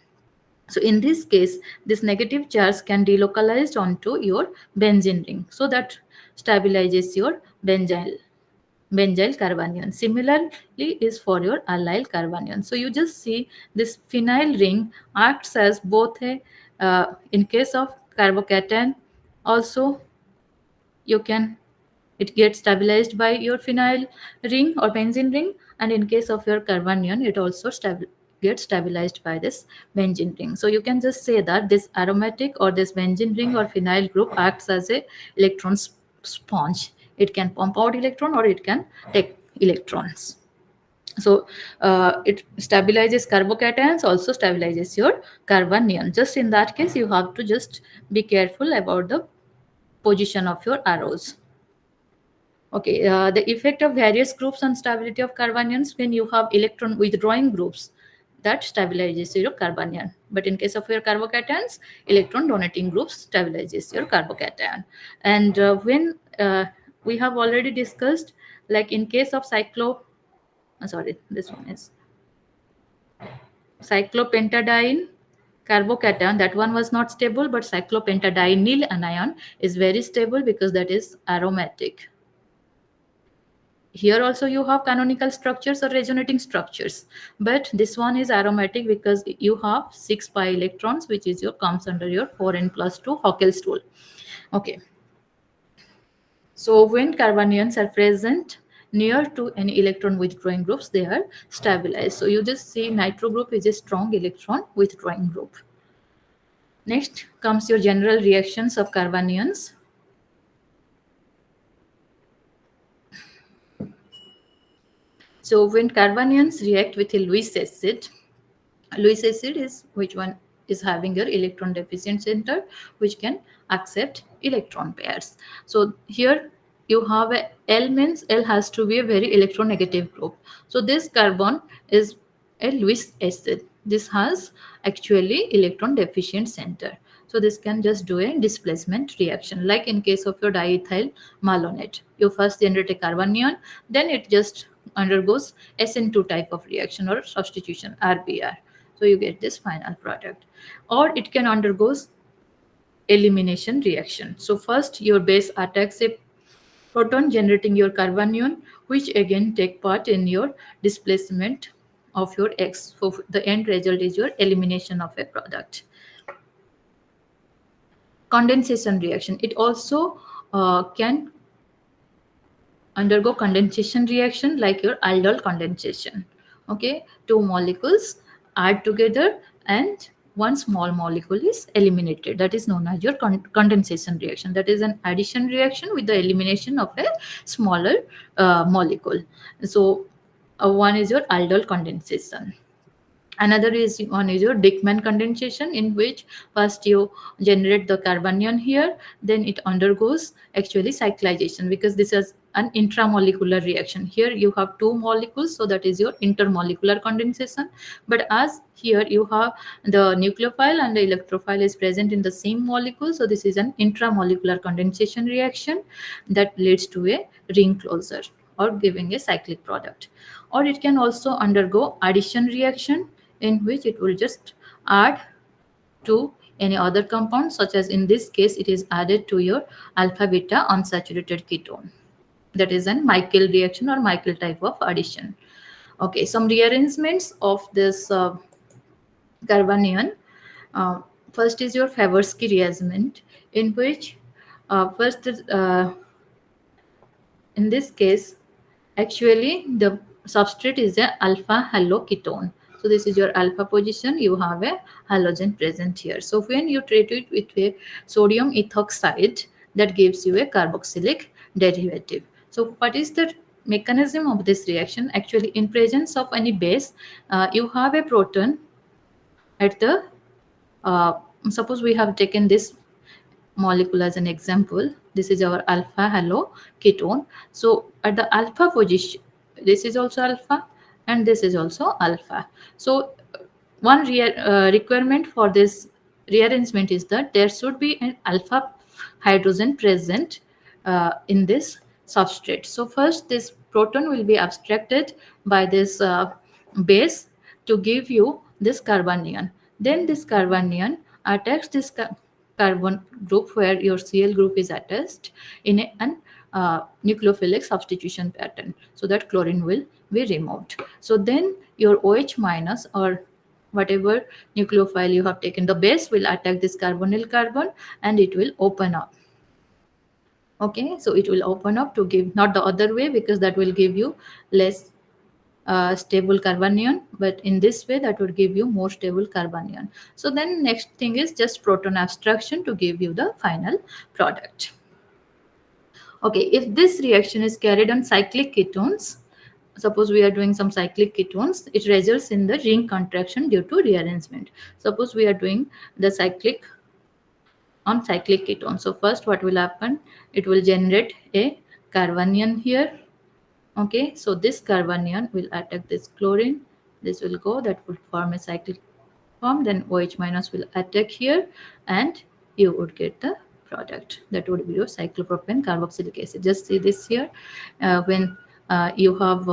So in this case, this negative charge can delocalized onto your benzene ring, so that stabilizes your benzyl carbanion. Similarly is for your allyl carbanion. So you just see this phenyl ring acts as both a in case of carbocation, also you can, it gets stabilized by your phenyl ring or benzene ring, and in case of your carbanion, it also gets stabilized by this benzene ring. So you can just say that this aromatic or this benzene ring or phenyl group acts as a electron sponge. It can pump out electron, or it can take electrons. So it stabilizes carbocations, also stabilizes your carbanion. Just in that case, you have to just be careful about the position of your arrows. Okay, the effect of various groups on stability of carbanions: when you have electron withdrawing groups, that stabilizes your carbanion. But in case of your carbocations, electron donating groups stabilizes your carbocation. And when we have already discussed, like in case of this one is cyclopentadiene carbocation, that one was not stable, but cyclopentadienyl anion is very stable because that is aromatic. Here also you have canonical structures or resonating structures, but this one is aromatic because you have 6 pi electrons, which is your comes under your 4n+2 Hockel stool. Okay, so when carbanions are present near to any electron withdrawing groups, they are stabilized. So you just see nitro group is a strong electron withdrawing group. Next comes your general reactions of carbanions. So when carbanions react with a Lewis acid, Lewis acid is which one is having your electron deficient center, which can accept electron pairs. So here you have a L, means L has to be a very electronegative group. So this carbon is a Lewis acid. This has actually electron deficient center. So this can just do a displacement reaction, like in case of your diethyl malonate. You first generate a carbanion, then it just undergoes SN2 type of reaction or substitution, RBR. So you get this final product. Or it can undergoes elimination reaction. So first your base attacks a proton generating your carbanion, which again take part in your displacement of your X. So the end result is your elimination of a product. Condensation reaction. It also can undergo condensation reaction, like your aldol condensation. Okay, two molecules add together and one small molecule is eliminated. That is known as your condensation reaction. That is an addition reaction with the elimination of a smaller molecule. So one is your aldol condensation. Another is one is your Dickman condensation, in which first you generate the carbanion here, then it undergoes actually cyclization, because this is an intramolecular reaction. Here you have two molecules, so that is your intermolecular condensation. But as here you have the nucleophile and the electrophile is present in the same molecule, so this is an intramolecular condensation reaction that leads to a ring closure or giving a cyclic product. Or it can also undergo addition reaction, in which it will just add to any other compound, such as in this case it is added to your alpha beta unsaturated ketone. That is an Michael reaction or Michael type of addition. Okay, some rearrangements of this carbanion. Uh, First is your Favorsky rearrangement, in which first in this case actually the substrate is a alpha haloketone. So this is your alpha position, you have a halogen present here. So when you treat it with a sodium ethoxide, that gives you a carboxylic derivative. So what is the mechanism of this reaction? Actually, in presence of any base, you have a proton at the uh, suppose we have taken this molecule as an example. This is our alpha haloketone. So at the alpha position, this is also alpha and this is also alpha. So one requirement for this rearrangement is that there should be an alpha hydrogen present in this substrate. So first this proton will be abstracted by this base to give you this carbanion. Then this carbanion attacks this carbon group where your Cl group is attached in an nucleophilic substitution pattern, so that chlorine will be removed. So then your OH minus or whatever nucleophile you have taken, the base will attack this carbonyl carbon and it will open up. Okay, so it will open up to give, not the other way, because that will give you less stable carbanion, but in this way that would give you more stable carbanion. So then next thing is just proton abstraction to give you the final product. Okay, if this reaction is carried on cyclic ketones, suppose we are doing some cyclic ketones, it results in the ring contraction due to rearrangement. Suppose we are doing the cyclic on cyclic ketone. So first what will happen, it will generate a carbanion here. Okay, so this carbanion will attack this chlorine, this will go, that will form a cyclic form, then OH minus will attack here and you would get the product. That would be your cyclopropane carboxylic acid. Just see this here, when you have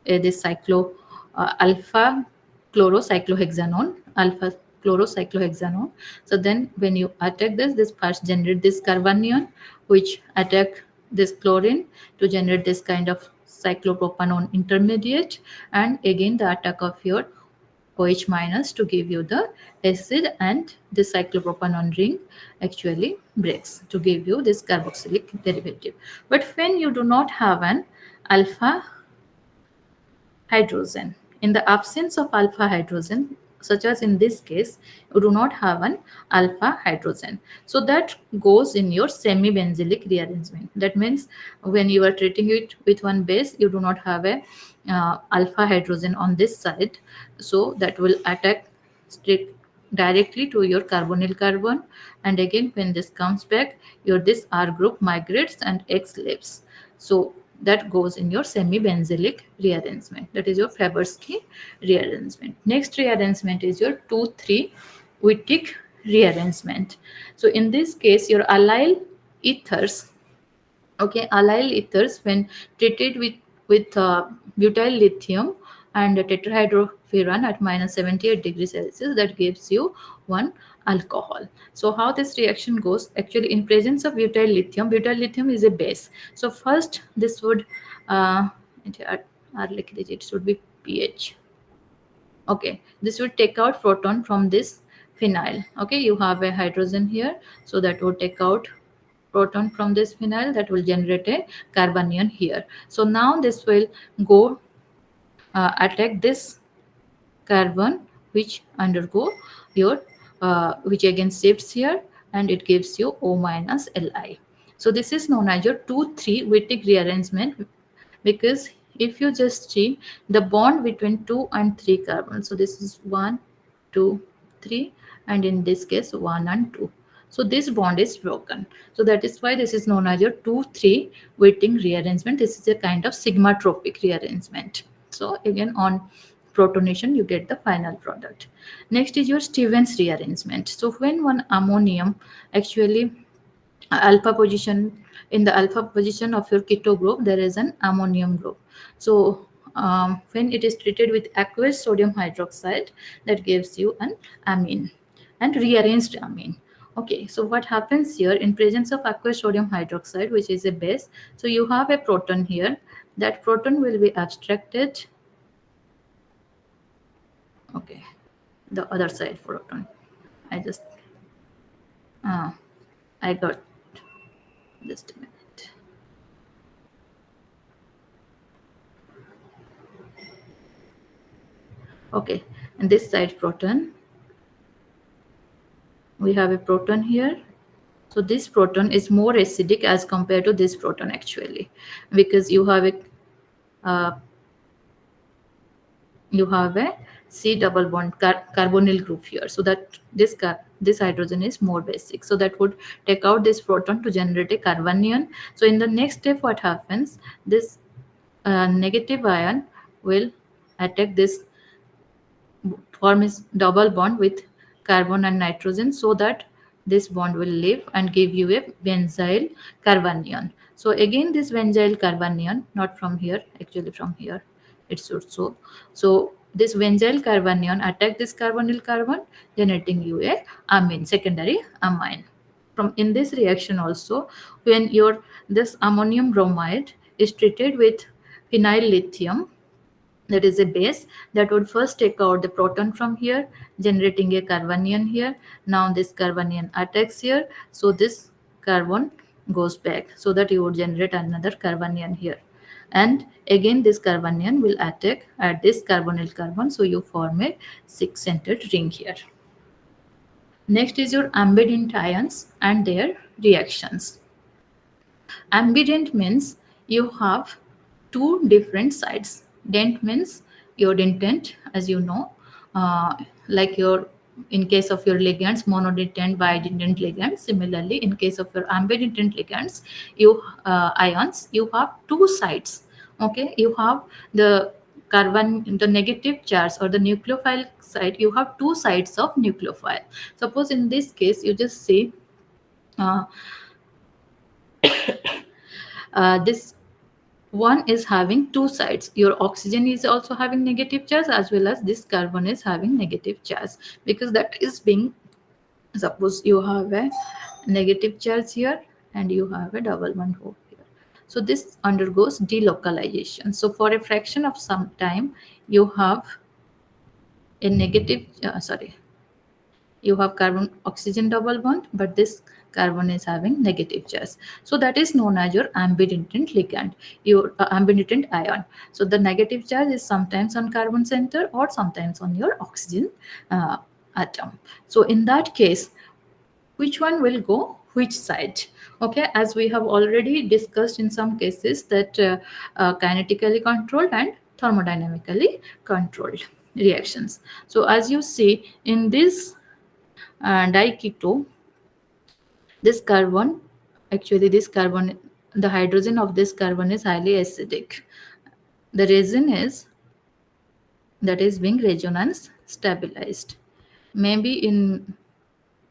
this cyclo alpha chlorocyclohexanone, alpha chlorocyclohexanone. So then when you attack this first generate this carbanion, which attack this chlorine to generate this kind of cyclopropanone intermediate, and again the attack of your OH minus to give you the acid, and this cyclopropanone ring actually breaks to give you this carboxylic derivative. But when you do not have an alpha hydrogen, in the absence of alpha hydrogen, such as in this case, you do not have an alpha hydrogen. So that goes in your semi-benzylic rearrangement. That means when you are treating it with one base, you do not have a alpha hydrogen on this side. So that will attack straight directly to your carbonyl carbon. And again, when this comes back, your this R group migrates and X leaves. So that goes in your semi-benzylic rearrangement. That is your Faberski rearrangement. Next rearrangement is your 2,3 Wittig rearrangement. So in this case, your allyl ethers, okay, allyl ethers when treated with butyl lithium and tetrahydrofuran at minus 78 degrees Celsius, that gives you one alcohol. So how this reaction goes, actually in presence of butyl lithium is a base. So first this would it should be pH. Okay, this would take out proton from this phenyl. Okay, you have a hydrogen here, so that would take out proton from this phenyl, that will generate a carbanion here. So now this will go attack this carbon which undergo your which again shifts here, and it gives you O minus Li. So this is known as your 2,3 Wittig rearrangement, because if you just see the bond between 2 and 3 carbons, so this is 1, 2, 3, and in this case 1 and 2. So this bond is broken. So that is why this is known as your 2,3 Wittig rearrangement. This is a kind of sigmatropic rearrangement. So again, on protonation you get the final product. Next is your Stevens rearrangement. So when one ammonium actually alpha position, in the alpha position of your keto group there is an ammonium group. So when it is treated with aqueous sodium hydroxide, that gives you an amine and rearranged amine. Okay, so what happens here, in presence of aqueous sodium hydroxide, which is a base, so you have a proton here. That proton will be abstracted. Okay, the other side proton, I just I got, just a minute. Okay, and this side proton, we have a proton here. So this proton is more acidic as compared to this proton actually, because you have a C double bond carbonyl group here. So that this hydrogen is more basic. So that would take out this proton to generate a carbanion. So in the next step, what happens? This negative ion will attack this, form is double bond with carbon and nitrogen, so that this bond will leave and give you a benzyl carbanion. So again, this benzyl carbanion, not from here, actually from here it should show. So this benzyl carbanion attack this carbonyl carbon, generating you a amine, secondary amine. From in this reaction also, when your this ammonium bromide is treated with phenyl lithium, that is a base, that would first take out the proton from here, generating a carbanion here. Now this carbanion attacks here, so this carbon goes back, so that you would generate another carbanion here. And again this carbanion will attack at this carbonyl carbon, so you form a six-centered ring here. Next is your ambident ions and their reactions. Ambident means you have two different sides. Dent means your dentate, as you know, like your, in case of your ligands, monodentate, bidentate ligands. Similarly, in case of your ambidentate ligands, you ions, you have two sides. Okay, you have the carbon, the negative charge or the nucleophile side. You have two sides of nucleophile. Suppose in this case, you just say this one is having two sides. Your oxygen is also having negative charge, as well as this carbon is having negative charge, because that is being, suppose you have a negative charge here and you have a double bond over here. So this undergoes delocalization. So for a fraction of some time, you have a negative, you have carbon oxygen double bond, but this carbon is having negative charge. So that is known as your ambidentate ligand, your ambidentate ion. So the negative charge is sometimes on carbon center or sometimes on your oxygen atom. So in that case, which one will go which side? Okay, as we have already discussed in some cases that kinetically controlled and thermodynamically controlled reactions. So as you see in this diketo, this carbon, actually this carbon, the hydrogen of this carbon is highly acidic. The reason is that is being resonance stabilized. Maybe in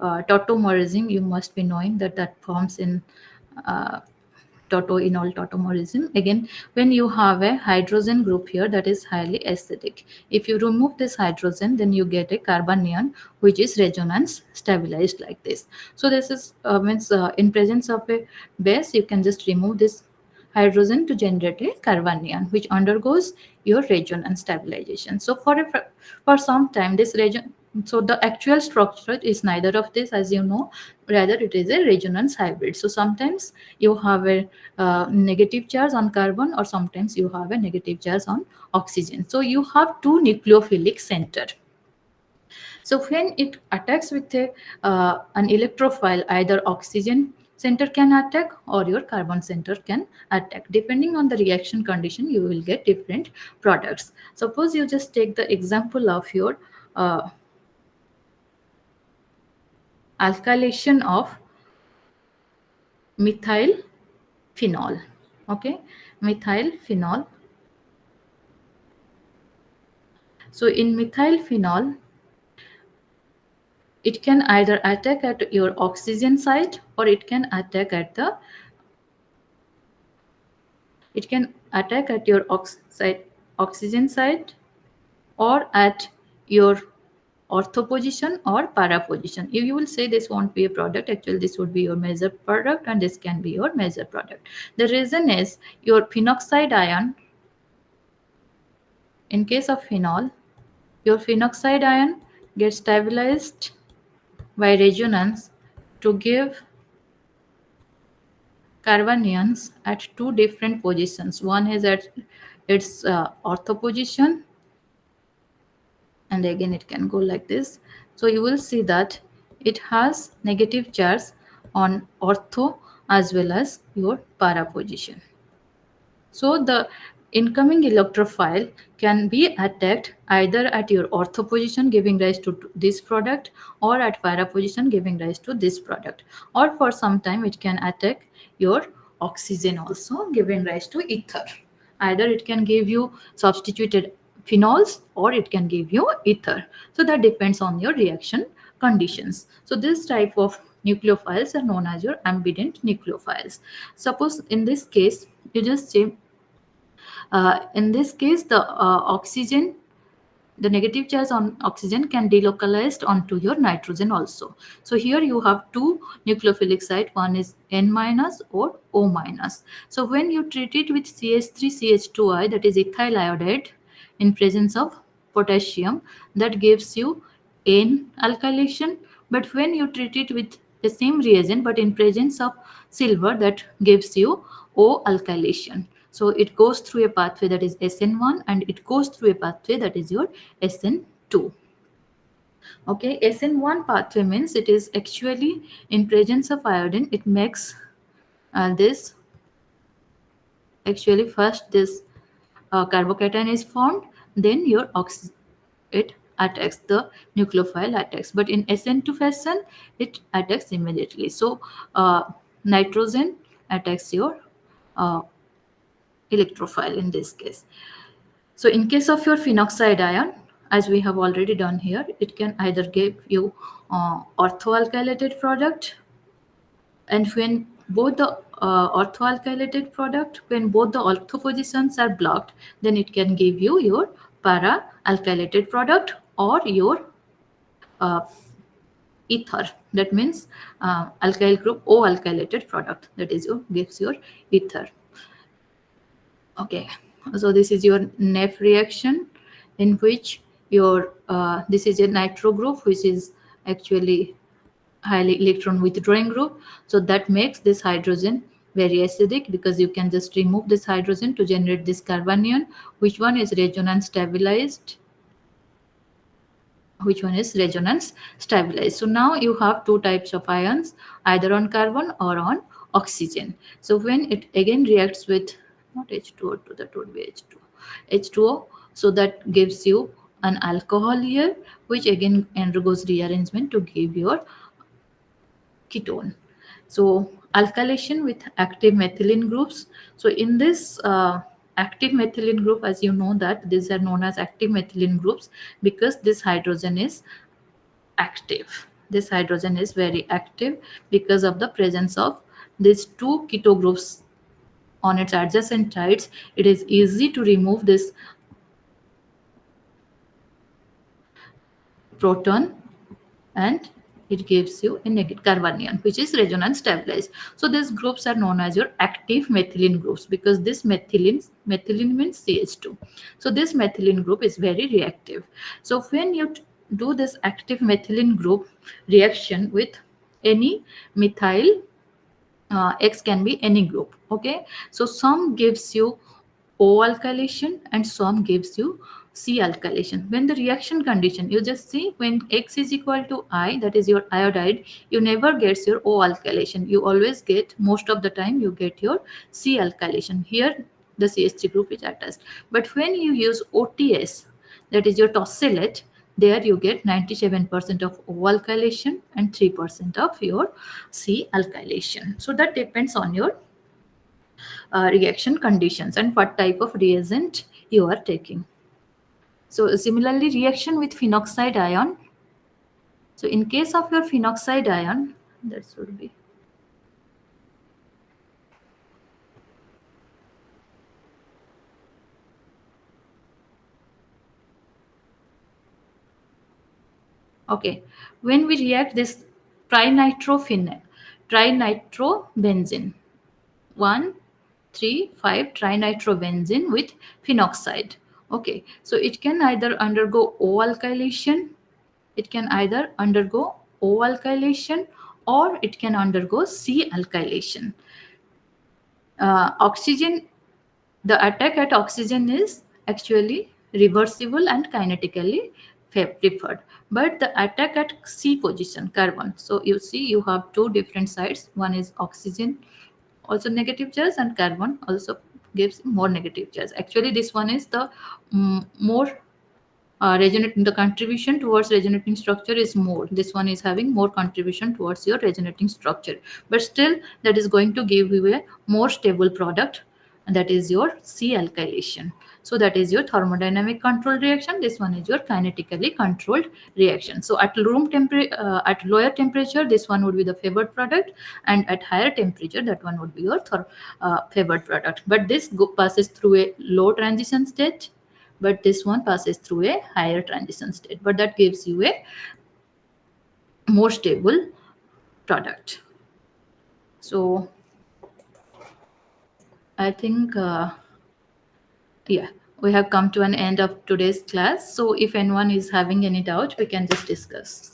tautomerism, you must be knowing that that forms in tautoenol tautomerism. Again, when you have a hydrogen group here that is highly acidic, if you remove this hydrogen, then you get a carbanion which is resonance stabilized like this. So this is means in presence of a base, you can just remove this hydrogen to generate a carbanion which undergoes your resonance stabilization. So for some time this region, so the actual structure is neither of this, as you know, rather it is a resonance hybrid. So sometimes you have a negative charge on carbon, or sometimes you have a negative charge on oxygen. So you have two nucleophilic center. So when it attacks with an electrophile, either oxygen center can attack or your carbon center can attack. Depending on the reaction condition, you will get different products. Suppose you just take the example of your alkylation of methyl phenol. Okay, methyl phenol. So in methyl phenol, it can either attack at your oxygen site or it can attack at the your oxygen site or at your ortho position or para position. You will say this won't be a product, actually this would be your major product and this can be your major product. The reason is your phenoxide ion, in case of phenol, your phenoxide ion gets stabilized by resonance to give carbanions at two different positions. One is at its ortho position, and again it can go like this. So you will see that it has negative charge on ortho as well as your para position. So the incoming electrophile can be attacked either at your ortho position giving rise to this product, or at para position giving rise to this product, or for some time it can attack your oxygen also giving rise to ether. Either it can give you substituted phenols or it can give you ether. So that depends on your reaction conditions. So this type of nucleophiles are known as your ambident nucleophiles. Suppose in this case you just say in this case the oxygen, the negative charge on oxygen can delocalized onto your nitrogen also. So here you have two nucleophilic site, one is N minus or O minus. So when you treat it with CH3CH2I, that is ethyl iodide, in presence of potassium, that gives you N alkylation. But when you treat it with the same reagent but in presence of silver, that gives you O alkylation. So it goes through a pathway that is SN1 and it goes through a pathway that is your SN2. Okay, SN1 pathway means it is actually in presence of iodine, it makes this, actually first this carbocation is formed, then your it attacks, the nucleophile attacks. But in SN2 fashion, it attacks immediately. So nitrogen attacks your electrophile in this case. So in case of your phenoxide ion, as we have already done here, it can either give you orthoalkylated product, and when both the orthoalkylated product, when both the ortho positions are blocked, then it can give you your para alkylated product or your uh, ether. That means alkyl group O alkylated product, that is your gives your ether. Okay, so this is your NEF reaction in which your this is a nitro group which is actually highly electron withdrawing group. So that makes this hydrogen very acidic, because you can just remove this hydrogen to generate this carbanion, which one is resonance stabilized, which one is resonance stabilized. So now you have two types of ions, either on carbon or on oxygen. So when it again reacts with not H2O, to that would be H2O, so that gives you an alcohol here, which again undergoes rearrangement to give your ketone. So alkylation with active methylene groups. So in this active methylene group, as you know that these are known as active methylene groups because this hydrogen is active. This hydrogen is very active because of the presence of these two keto groups on its adjacent sides. It is easy to remove this proton, and it gives you a negative carbanion, which is resonance stabilized. So these groups are known as your active methylene groups because this methylene means CH2. So this methylene group is very reactive. So when you do this active methylene group reaction with any methyl, X can be any group. Okay, so some gives you O alkylation and some gives you C alkylation. When the reaction condition, you just see when X is equal to I, that is your iodide, you never gets your O alkylation. You always get, most of the time you get your C alkylation. Here the CH3 group is attached. But when you use OTS, that is your tosylate, there you get 97% of O alkylation and 3% of your C alkylation. So that depends on your reaction conditions and what type of reagent you are taking. So similarly, reaction with phenoxide ion. So in case of your phenoxide ion, that should be okay. When we react this trinitrobenzene, 1,3,5 trinitrobenzene with phenoxide. Okay, so it can either undergo O alkylation, it can either undergo O alkylation, or it can undergo C alkylation. Oxygen, the attack at oxygen is actually reversible and kinetically preferred, but the attack at C position, carbon, so you see you have two different sides. One is oxygen, also negative charge, and carbon also gives more negative charge. Actually this one is the more resonating, the contribution towards resonating structure is more. This one is having more contribution towards your resonating structure, but still that is going to give you a more stable product, and that is your C alkylation. So that is your thermodynamic controlled reaction. This one is your kinetically controlled reaction. So at room temperature, at lower temperature, this one would be the favored product, and at higher temperature, that one would be your favored product. But this passes through a low transition state, but this one passes through a higher transition state, but that gives you a more stable product. So I think yeah, we have come to an end of today's class. So if anyone is having any doubt, we can just discuss.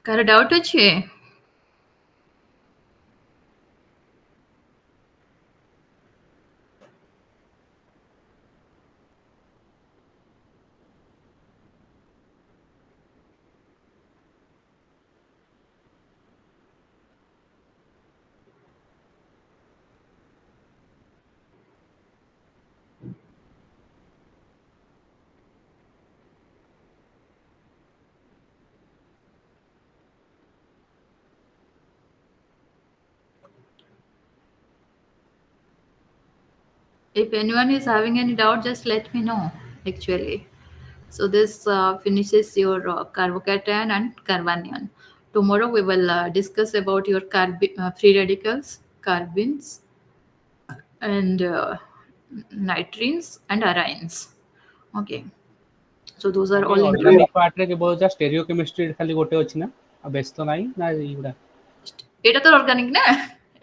Got a doubt ଅଛି? If anyone is having any doubt, just let me know actually. So this finishes your carbocation and carbanion. Tomorrow we will discuss about your free radicals, carbines, and nitrines and arines. Okay, so those are all organic part रे केवल जा स्टेरियोकेमिस्ट्री खाली गोटे अछि ना आ base तो नाही ना इउडा এটা তো অর্গানিক না,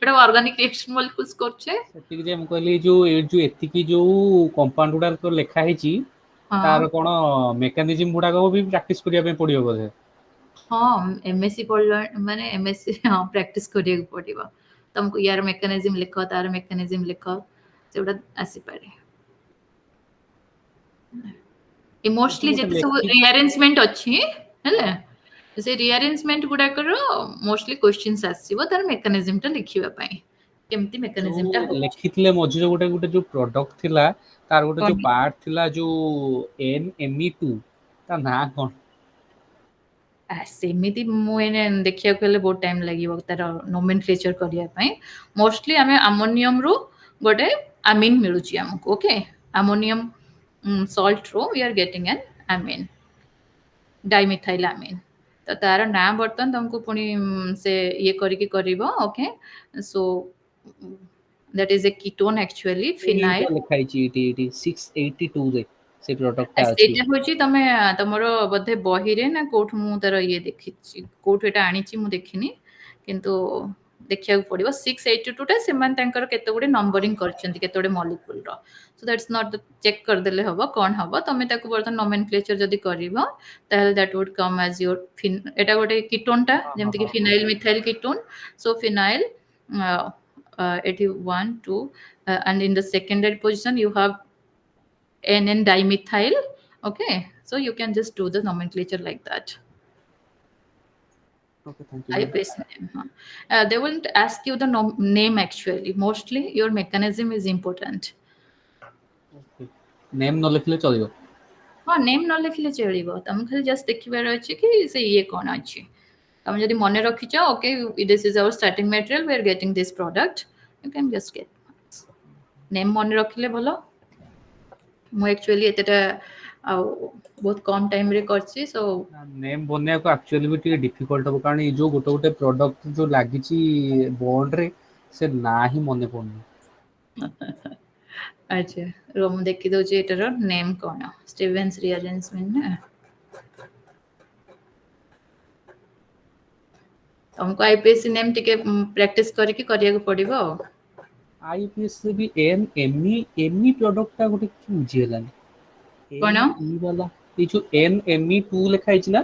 এটা অর্গানিক রিঅ্যাকশন মলিকুলস করছে। সেটি যে আমি কইলি जो एतिकी जो कंपाउंड गुडा तो लेखा हेची ହଁ तार कोन मेकानिज्म गुडा को भी प्रैक्टिस करिया पे पड़ियो बोधे। ହଁ ଏମଏସସି ପଢିଲା ମାନେ ଏମଏସସି ହଁ ପ୍ରାକ୍ଟିସ କରିବାକୁ ପଡିବ। ତମକୁ ୟାର ମେକାନିଜିମ ଲେଖ, ତାର ମେକାନିଜିମ ଲେଖ, ସେଗୁଡା ଆସିପାରେ। ଇମୋଷ୍ଟଲି ଯେତେ ସବୁ ରିଆରେଞ୍ଜମେଣ୍ଟ ଅଛି ହେଲା, ସେ ରିଆରେଞ୍ଜମେଣ୍ଟ ଗୁଡାକର ମୋଷ୍ଟଲି କ୍ୱେଶ୍ଚିନ୍ସ ଆସିବ ତାର ମେକାନିଜିମଟା ଲେଖିବା ପାଇଁ, କେମିତି ମେକାନିଜିମଟା जो ହଉଛି। लेखिथिले मझिरे गोटे गोटे जो प्रोडक्ट थिला तार गोटे जो କଣ पार्ट थिला जो NME2 ता ना कोन ସେମିତି ମୁଁ ଏଇନେ ଦେଖିବାକୁ ହେଲେ ବହୁତ ଟାଇମ ଲାଗିବ ତାର ନୋମେନକ୍ଲେଚର କରିବା ପାଇଁ। ମୋଷ୍ଟଲି ଆମେ ଆମୋନିୟମରୁ ଗୋଟେ ଆମିନ୍ ମିଳୁଛି ଆମକୁ। ଓକେ, ଆମୋନିୟମ ସଲ୍ଟରୁ we are getting an amine, dimethyl amine. ତ ତାର ନାଁ ବର୍ତ୍ତମାନ ତମକୁ ପୁଣି ସେ ଇଏ କରିକି କରିବ। Okay, so that is a ketone actually, phenyl। ଏଇଟା ଲେଖା ହେଇଛି ଏଠି 682 ରେ ସେ ପ୍ରୋଡକ୍ଟ ଟା ଅଛି। ସେଇଟା ହଉଛି ତମେ ତମର ବୋଧେ ବହିରେ ନା କୋଉଠୁ ମୁଁ ତାର ଇଏ ଦେଖିଛି, କୋଉଠୁ ଏଟା ଆଣିଛି ମୁଁ ଦେଖିନି, କିନ୍ତୁ ଦେଖିବାକୁ ପଡିବ। 682 ଟା ସେମାନେ ତାଙ୍କର କେତେ ଗୁଡେ ନମ୍ବରିଂ କରିଛନ୍ତି କେତେ ଗୁଡେ ମଲିକ୍ୟୁଲର। ସୋ ଦ୍ୟାଟ୍ସ ନଟ୍ ଚେକ୍ କରିଦେଲେ ହବ କଣ ହବ। ତମେ ତାକୁ ବର୍ତ୍ତମାନ ନୋମେନକ୍ଲେଚର ଯଦି କରିବ ତାହେଲେ that would come as your ଏଟା ଗୋଟେ କିଟୋନଟା ଯେମିତି କି phenyl methyl ketone. So phenyl ଏଠି 1 2 and in the secondary position you have NN dimethyl. Okay, so you can just do the nomenclature like that. Okay thank I you. press name. Huh? They won't ask you the name actually. Mostly your mechanism is important. Okay name न लिखले चलियो। ହଁ name ନ ଲେଖିଲେ ଚଳିବ, ତମେ ଖାଲି just ଦେଖିବାର ଅଛି କି ସେ ଇଏ କ'ଣ ଅଛି। ତମେ ଯଦି ମନେ ରଖିଛ okay this is our starting material, we are getting this product, you can just get name ମନେ ରଖିଲେ ଭଲ। ମୁଁ ଆକ୍ଚୁଆଲି ଏତେଟା ଆଉ ବହୁତ କମ୍ ଟାଇମରେ କରିଛି। ସୋ नेम बनिया को एक्चुअली भी टिके डिफिकल्ट हो कारण जो गोटे गोटे प्रोडक्ट जो लागिची बोर्ड रे से ना ही मने पड़नी। ଆଚ୍ଛା ରୁହ ମୁଁ ଦେଖିଦେଉଛି ଏଟାର ନେମ୍ କ'ଣ, ଷ୍ଟିଭେନ୍ସ ରିଆରେଞ୍ଜମେଣ୍ଟ ନା। ତମକୁ ଆଇପିଏସସି ନେମ୍ ଟିକେ ପ୍ରାକ୍ଟିସ କରିକି କରିବାକୁ ପଡିବ ଆଉ। आईपीएस से भी एमई प्रोडक्ट टा गोटे कि बुझी हलानी କ'ଣ? एमई वाला ये जो NME2 लिखा है ना।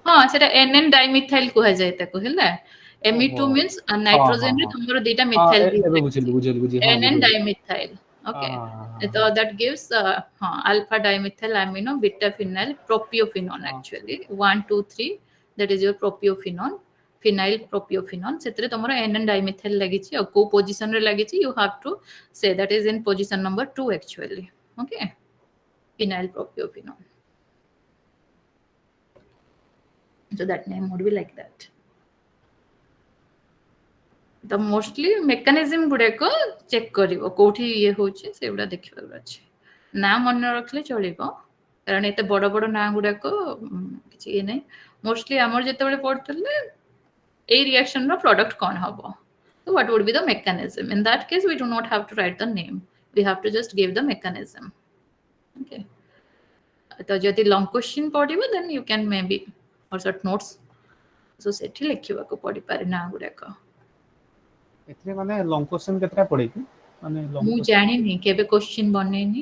ହଁ ସେଟା NN ଡାଇମିଥାଇଲ କୁହାଯାଏ ତାକୁ ହେଲା। ओहो Me2 means हाँ हाँ ନାଇଟ୍ରୋଜେନରେ हाँ ତମର ଦିଟା हाँ ମିଥାଇଲ ଗ୍ରୁପ एबे ଲାଗିଛି, बुझिली हाँ NN बुझिली dimethyl. हाँ Okay, हाँ so that gives alpha dimethyl amino beta phenyl propiophenone हाँ actually 1 2 3 that is your propiophenone, phenyl propiophenone। ସେଥିରେ ତମର NN dimethyl ଲାଗିଛି ଆଉ କୋଉ ପୋଜିସନ ରେ ଲାଗିଛି you have to say that is in position number 2 actually। Okay, phenyl propiophenone, so that name would be like that। ତ mostly mechanism ଗୁଡାକ check କରିବ କୋଉଠି ଇଏ ହଉଛି ସେଗୁଡା ଦେଖିବାର ଅଛି। ନାଁ ମନେ ରଖିଲେ ଚଳିବ କାରଣ ଏତେ ବଡ ବଡ ନାଁ ଗୁଡାକ କିଛି ଇଏ ନାହିଁ। ମୋଷ୍ଟଲି ଆମର ଯେତେବେଳେ ପଢୁଥିଲେ ଏଇ ରିଆକ୍ସନ ର ପ୍ରଡକ୍ଟ କ'ଣ ହବ, so what would be the mechanism? In that case we do not have to write the name, we have to just give the mechanism। Okay, ତ ଯଦି ଲଙ୍ଗ କ୍ୱେଶ୍ଚିନ୍ ପଢିବ then you can maybe or short notes, so ସେଠି ଲେଖିବାକୁ ପଡିପାରେ ନାଁ ଗୁଡାକ। ଏଥିରେ ମାନେ ଲଙ୍ଗ କ୍ୱେଶ୍ଚନ କେତେଟା ପଡେ କି ମାନେ ଲଙ୍ଗ ମୁଁ କ୍ୱେଶ୍ଚନ ଜାଣିନି କେବେ କ୍ୱେଶ୍ଚିନ୍ ବନେଇନି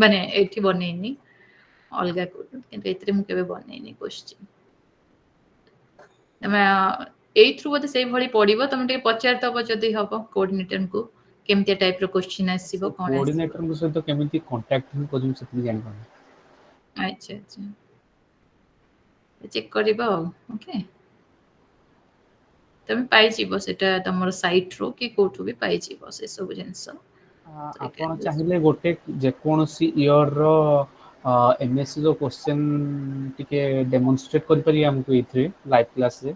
ମାନେ ଏଠି ବନେଇନି ଅଲଗା କୋଉଠି, କିନ୍ତୁ ଏଥିରେ ମୁଁ କେବେ ବନେଇନି କ୍ୱେଶ୍ଚିନ୍। ତମେ ଏଇଥିରୁ ବୋଧେ ସେଇଭଳି ପଡିବ, ତମେ ଟିକେ ପଚାରିଦବ ଯଦି ହବ କୋଅର୍ଡିନେଟରଙ୍କୁ କେମିତିଆ ଟାଇପର କ୍ୱେଶ୍ଚିନ୍ ଆସିବ ସେ କ'ଣ ଆସିବ। କୋଅର୍ଡିନେଟରଙ୍କ ସହିତ କେମିତି କଣ୍ଟାକ୍ଟ କରିବି ସେତିକି ଜାଣିପାରୁନି। ଆଚ୍ଛା ଆଚ୍ଛା ଚେକ୍ କରିବ ଆଉ। ଓକେ, ତମେ ପାଇଯିବ ସେଟା ତମର ସାଇଟରୁ କି କୋଉଠୁ ବି ପାଇଯିବ ସେସବୁ ଜିନିଷ। ଆପଣ ଚାହିଁଲେ ଗୋଟେ ଯେକୌଣସି ଇୟର ର एमएससी रो क्वेश्चन टिके डेमोन्स्ट्रेट कर पारि हमको एथरे लाइव क्लास रे।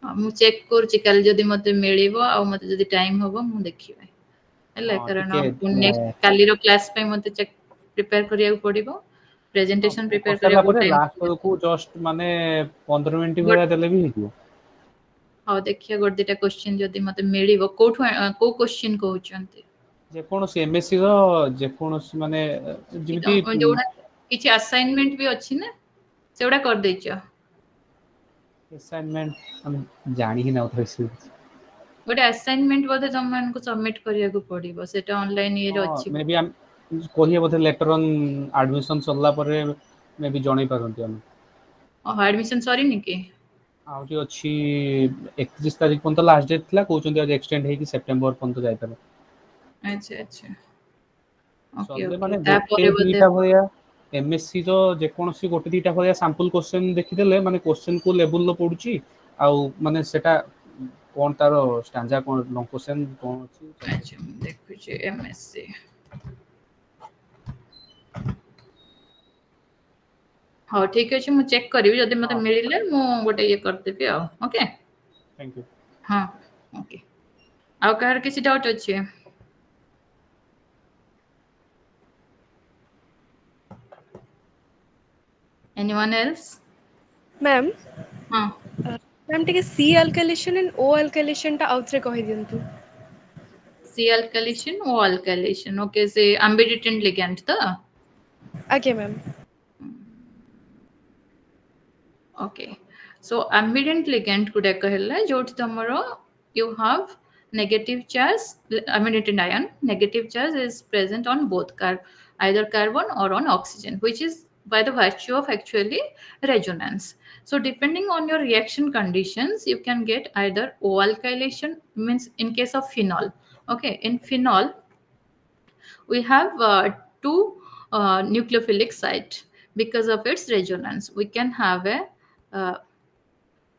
ମୁଁ ଚେକ୍ କରୁଛି କାଲି ଯଦି ମତେ ମିଳିବ ଆଉ ମତେ ଯଦି ଟାଇମ ହବ ମୁଁ ଦେଖିବି ହେଲା, हाँ କାରଣ टिके ନେକ୍ସଟ କାଲିର କ୍ଲାସ ପାଇଁ ମତେ ଚେକ୍ ପ୍ରିପେୟାର କରିବାକୁ ପଡିବ, ପ୍ରେଜେଣ୍ଟେସନ ପ୍ରିପେୟାର करसाला କରିବାକୁ परे ଟାଇମ। लास्ट को जस्ट माने 15 मिनिट भलिया देले भी हेतियो। ହଉ ଦେଖିବା ଗୋଟେ ଦିଟା କ୍ୱେଶ୍ଚିନ୍ ଯଦି ମତେ ମିଳିବ। କୋଉ କ୍ୱେଶ୍ଚିନ୍ କହୁଛନ୍ତି? ଯେକୌଣସି MSc ର ଯେକୌଣସି ମାନେ ଯେମିତି ଯୋଉଟା କିଛି ଆସାଇନମେଣ୍ଟ ବି ଅଛି ନା ସେଗୁଡା କରିଦେଇଛ? ଆସାଇନମେଣ୍ଟ ଆମେ ଜାଣି ହିଁ ନଥାଏ ସେ ଗୋଟେ ଆସାଇନମେଣ୍ଟ ବୋଧେ ତମମାନଙ୍କୁ ସବମିଟ କରିବାକୁ ପଡିବ, ସେଟା ଅନଲାଇନ ଇଏରେ ଅଛି। ମେ ବି କହିବେ ବୋଧେ ଲେଟର ଅନ୍ ଆଡମିସନ ସରିଲା ପରେ ମେ ବି ଜଣେଇ ପାରନ୍ତି ଆମେ। ଆଡମିସନ ସରିନି କି? ଆହୁରି ଅଛି 31 ତାରିଖ ପର୍ଯ୍ୟନ୍ତ ଲାଷ୍ଟ ଡେଟ୍ ଥିଲା, କହୁଛନ୍ତି ଆଜି ଏକ୍ସଟେଣ୍ଡ ହେଇକି ସେପ୍ଟେମ୍ବର ପର୍ଯ୍ୟନ୍ତ ଯାଇପାରେ। ଆଚ୍ଛା ଆଚ୍ଛା, ଓକେ ସରିଲେ ଓକେ, ମାନେ ଗୋଟେ ତାପରେ ବୋଧେ ଦିଟା ଭଳିଆ MSc ର ଯେକୌଣସି ଗୋଟେ ଦିଟା ଭଳିଆ ସାମ୍ପଲ କ୍ୱେଶ୍ଚନ ଦେଖିଦେଲେ ମାନେ କ୍ୱେଶ୍ଚନ କୋଉ ଲେବୁଲ ର ପଡୁଛି ଆଉ ମାନେ ସେଟା କଣ ତାର ଷ୍ଟାଞ୍ଜା କଣ ଲଙ୍ଗ କ୍ୱେଶ୍ଚନ କଣ ଅଛି ସବୁ। ଆଚ୍ଛା ମୁଁ ଦେଖୁଛି MSc। ହଉ ଠିକ ଅଛି, ମୁଁ ଚେକ୍ କରିବି, ଯଦି ମତେ ହଁ ମିଳିଲେ ମୁଁ ଗୋଟେ ଇଏ କରିଦେବି ଆଉ। Okay, thank you. ହଁ ଓକେ। ଆଉ କାହାର କିଛି ଡାଉଟ୍ ଅଛି? Anyone else? ମ୍ୟାମ୍ ହଁ, ମ୍ୟାମ୍ ଟିକେ C alkylation and O alkylation ଟା ଆଉଥରେ କହିଦିଅନ୍ତୁ। C alkylation, O alkylation, okay, ସେ ଆମ୍ବିଡିଟେଣ୍ଡ ଲିଗ୍ୟାଣ୍ଡ ତ? ଆଜ୍ଞା ma'am. Okay, so ambident ligand गुड़ाक है जोटी तमर you have negative charge, ambident ion negative charge is present on both either carbon or on oxygen, which is by the virtue of actually resonance. So depending on your reaction conditions, you can get either O alkylation, means in case of phenol. Okay, in phenol we have two nucleophilic site. Because of its resonance, we can have a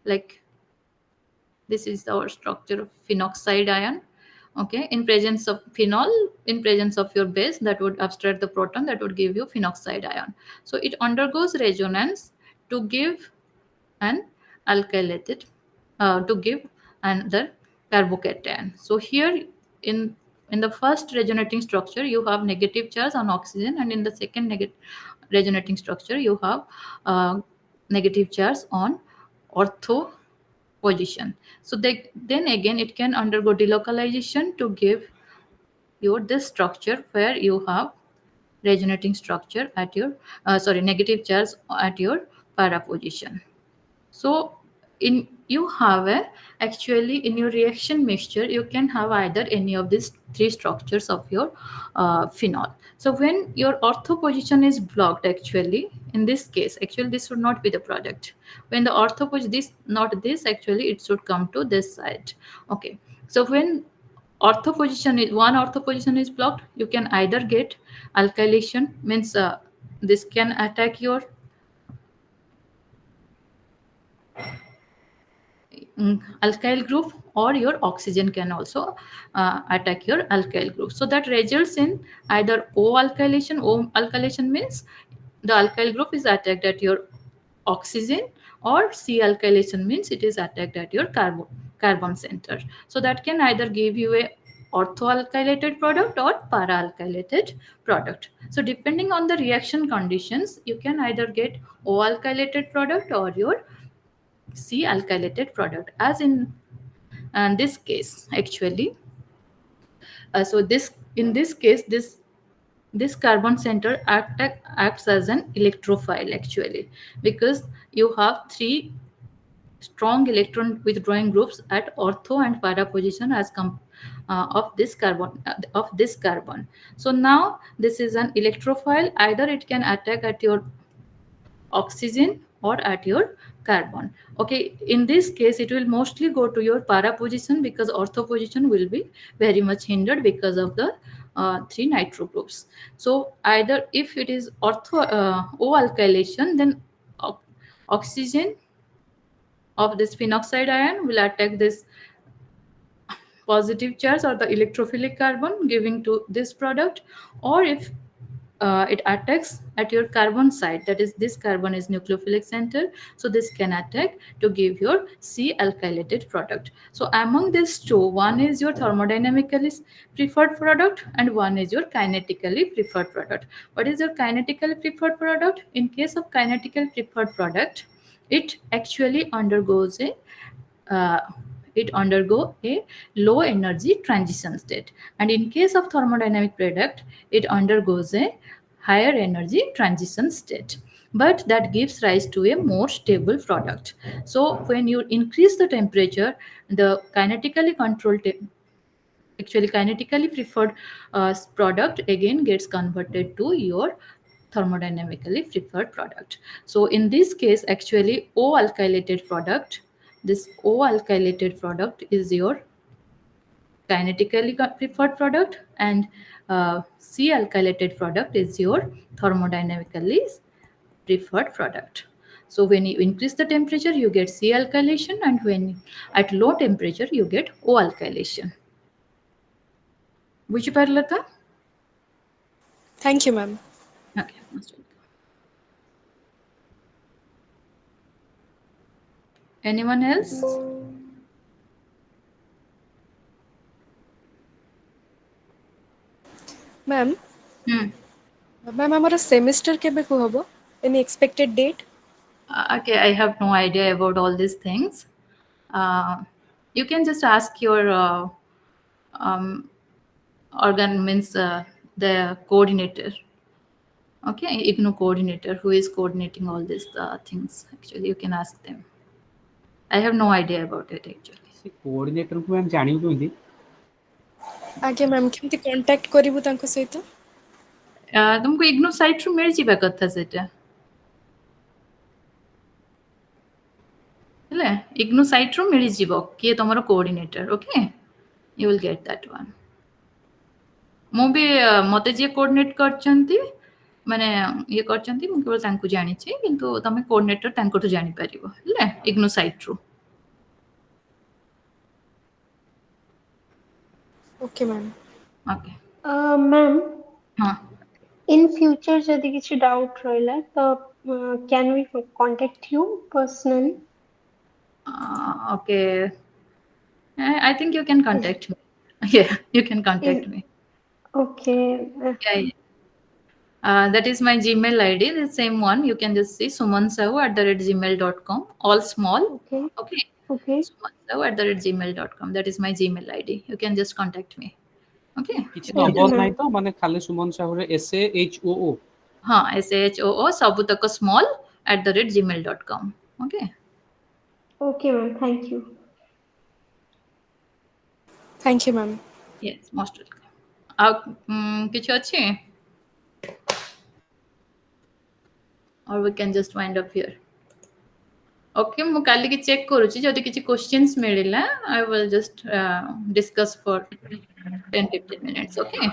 like this is our structure of phenoxide ion. Okay, in presence of phenol, in presence of your base that would abstract the proton, that would give you phenoxide ion. So it undergoes resonance to give an alkylated to give another carbocation. So here in the first resonating structure you have negative charge on oxygen, and in the second resonating structure you have negative charge on ortho position. So then again it can undergo delocalization to give you this structure where you have resonating structure at your negative charge at your para position. So in you have a actually in your reaction mixture you can have either any of these three structures of your phenol. So when your ortho position is blocked, actually in this case actually this should not be the product. When the ortho position, this not this, actually it should come to this side. Okay, so when ortho position is one ortho position is blocked, you can either get alkylation, means this can attack your alkyl group, or your oxygen can also attack your alkyl group. So that results in either O alkylation. O alkylation means the alkyl group is attacked at your oxygen, or C alkylation means it is attacked at your carbon center. So that can either give you a orthoalkylated product or para-alkylated product. So depending on the reaction conditions, you can either get O alkylated product or your C alkylated product, as in this case actually. So this in this case this carbon center acts as an electrophile actually, because you have three strong electron withdrawing groups at ortho and para position of this carbon. So now this is an electrophile, either it can attack at your oxygen or at your carbon. Okay, in this case it will mostly go to your para position, because ortho position will be very much hindered because of the three nitro groups. So either if it is ortho O alkylation, then oxygen of this phenoxide ion will attack this positive charge or the electrophilic carbon, giving to this product. Or if it attacks at your carbon side, that is this carbon is nucleophilic center, so this can attack to give your C alkylated product. So among these two, one is your thermodynamically preferred product and one is your kinetically preferred product. What is your kinetically preferred product? In case of kinetically preferred product, it actually undergoes a it undergo a low energy transition state, and in case of thermodynamic product, it undergoes a higher energy transition state, but that gives rise to a more stable product. So when you increase the temperature, the kinetically controlled actually kinetically preferred product again gets converted to your thermodynamically preferred product. So in this case, actually O alkylated product, this O alkylated product is your kinetically preferred product, and C alkylated product is your thermodynamically preferred product. So when you increase the temperature, you get C alkylation, and when at low temperature, you get O alkylation. ବୁଝିପାରିଲ ତ? Thank you, ma'am. Okay. Anyone else? Ma'am, Hmm. ma'am, our semester kebe ko hobo? Any expected date? Okay, I have no idea about all these things. You can just ask your um, organ means the coordinator. Okay, IGNOU coordinator who is coordinating all these things. Actually, you can ask them. I have no idea about it actually. ସେ କୋଅର୍ଡିନେଟରକୁ ଆମେ ଜାଣିବୁ କେମିତି? ଆଜ୍ଞା ma'am, କେମିତି contact କରିବୁ ତାଙ୍କ ସହିତ? तुमको इग्नू साइट रू मिल जिबा कथा सेटा हेले इग्नू साइट रू मिल जिवो किए तमरो coordinator. Okay, you will get that one. मु भी मते जे कोऑर्डिनेट करचंती माने ये करचंती मु केवल तांको जानि छी, किंतु तमे कोऑर्डिनेटर तांको तो जानि परिबो हेले इग्नू साइट रू. Okay ma'am. ओके. मैम, हां, in future जदि किसी डाउट रहला तो can we contact you personally? okay. I think you can contact me. Yeah, you can contact me. Okay. Yeah, yeah. That is my Gmail ID, the same one. You can just see sumansahu@gmail.com, all small. Okay. Okay. Okay. sumansahu@gmail.com. That is my Gmail ID. You can just contact me. Okay. କିଛି Okay, number ma'am. ନାହିଁ ତ, ମାନେ ଖାଲି Suman ସାହୁରେ SAHOO? हाँ, SAHOO ସବୁ ତକ small @gmail.com. Okay. Okay, ma'am. Thank you. Thank you, ma'am. Yes, most welcome. ଆଉ କିଛି ଅଛି? Or we can just wind up here. Okay, ମୁଁ କାଲିକି ଚେକ୍ କରୁଛି, ଯଦି କିଛି କ୍ୱେଶ୍ଚିନ୍ସ ମିଳିଲା I will just discuss for 10-15 minutes. Okay.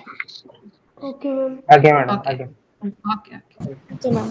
Okay, ma'am. ଆଜ୍ଞା ମ୍ୟାଡ଼ାମ, Okay. ଆଜ୍ଞା. Okay. Okay, ma'am.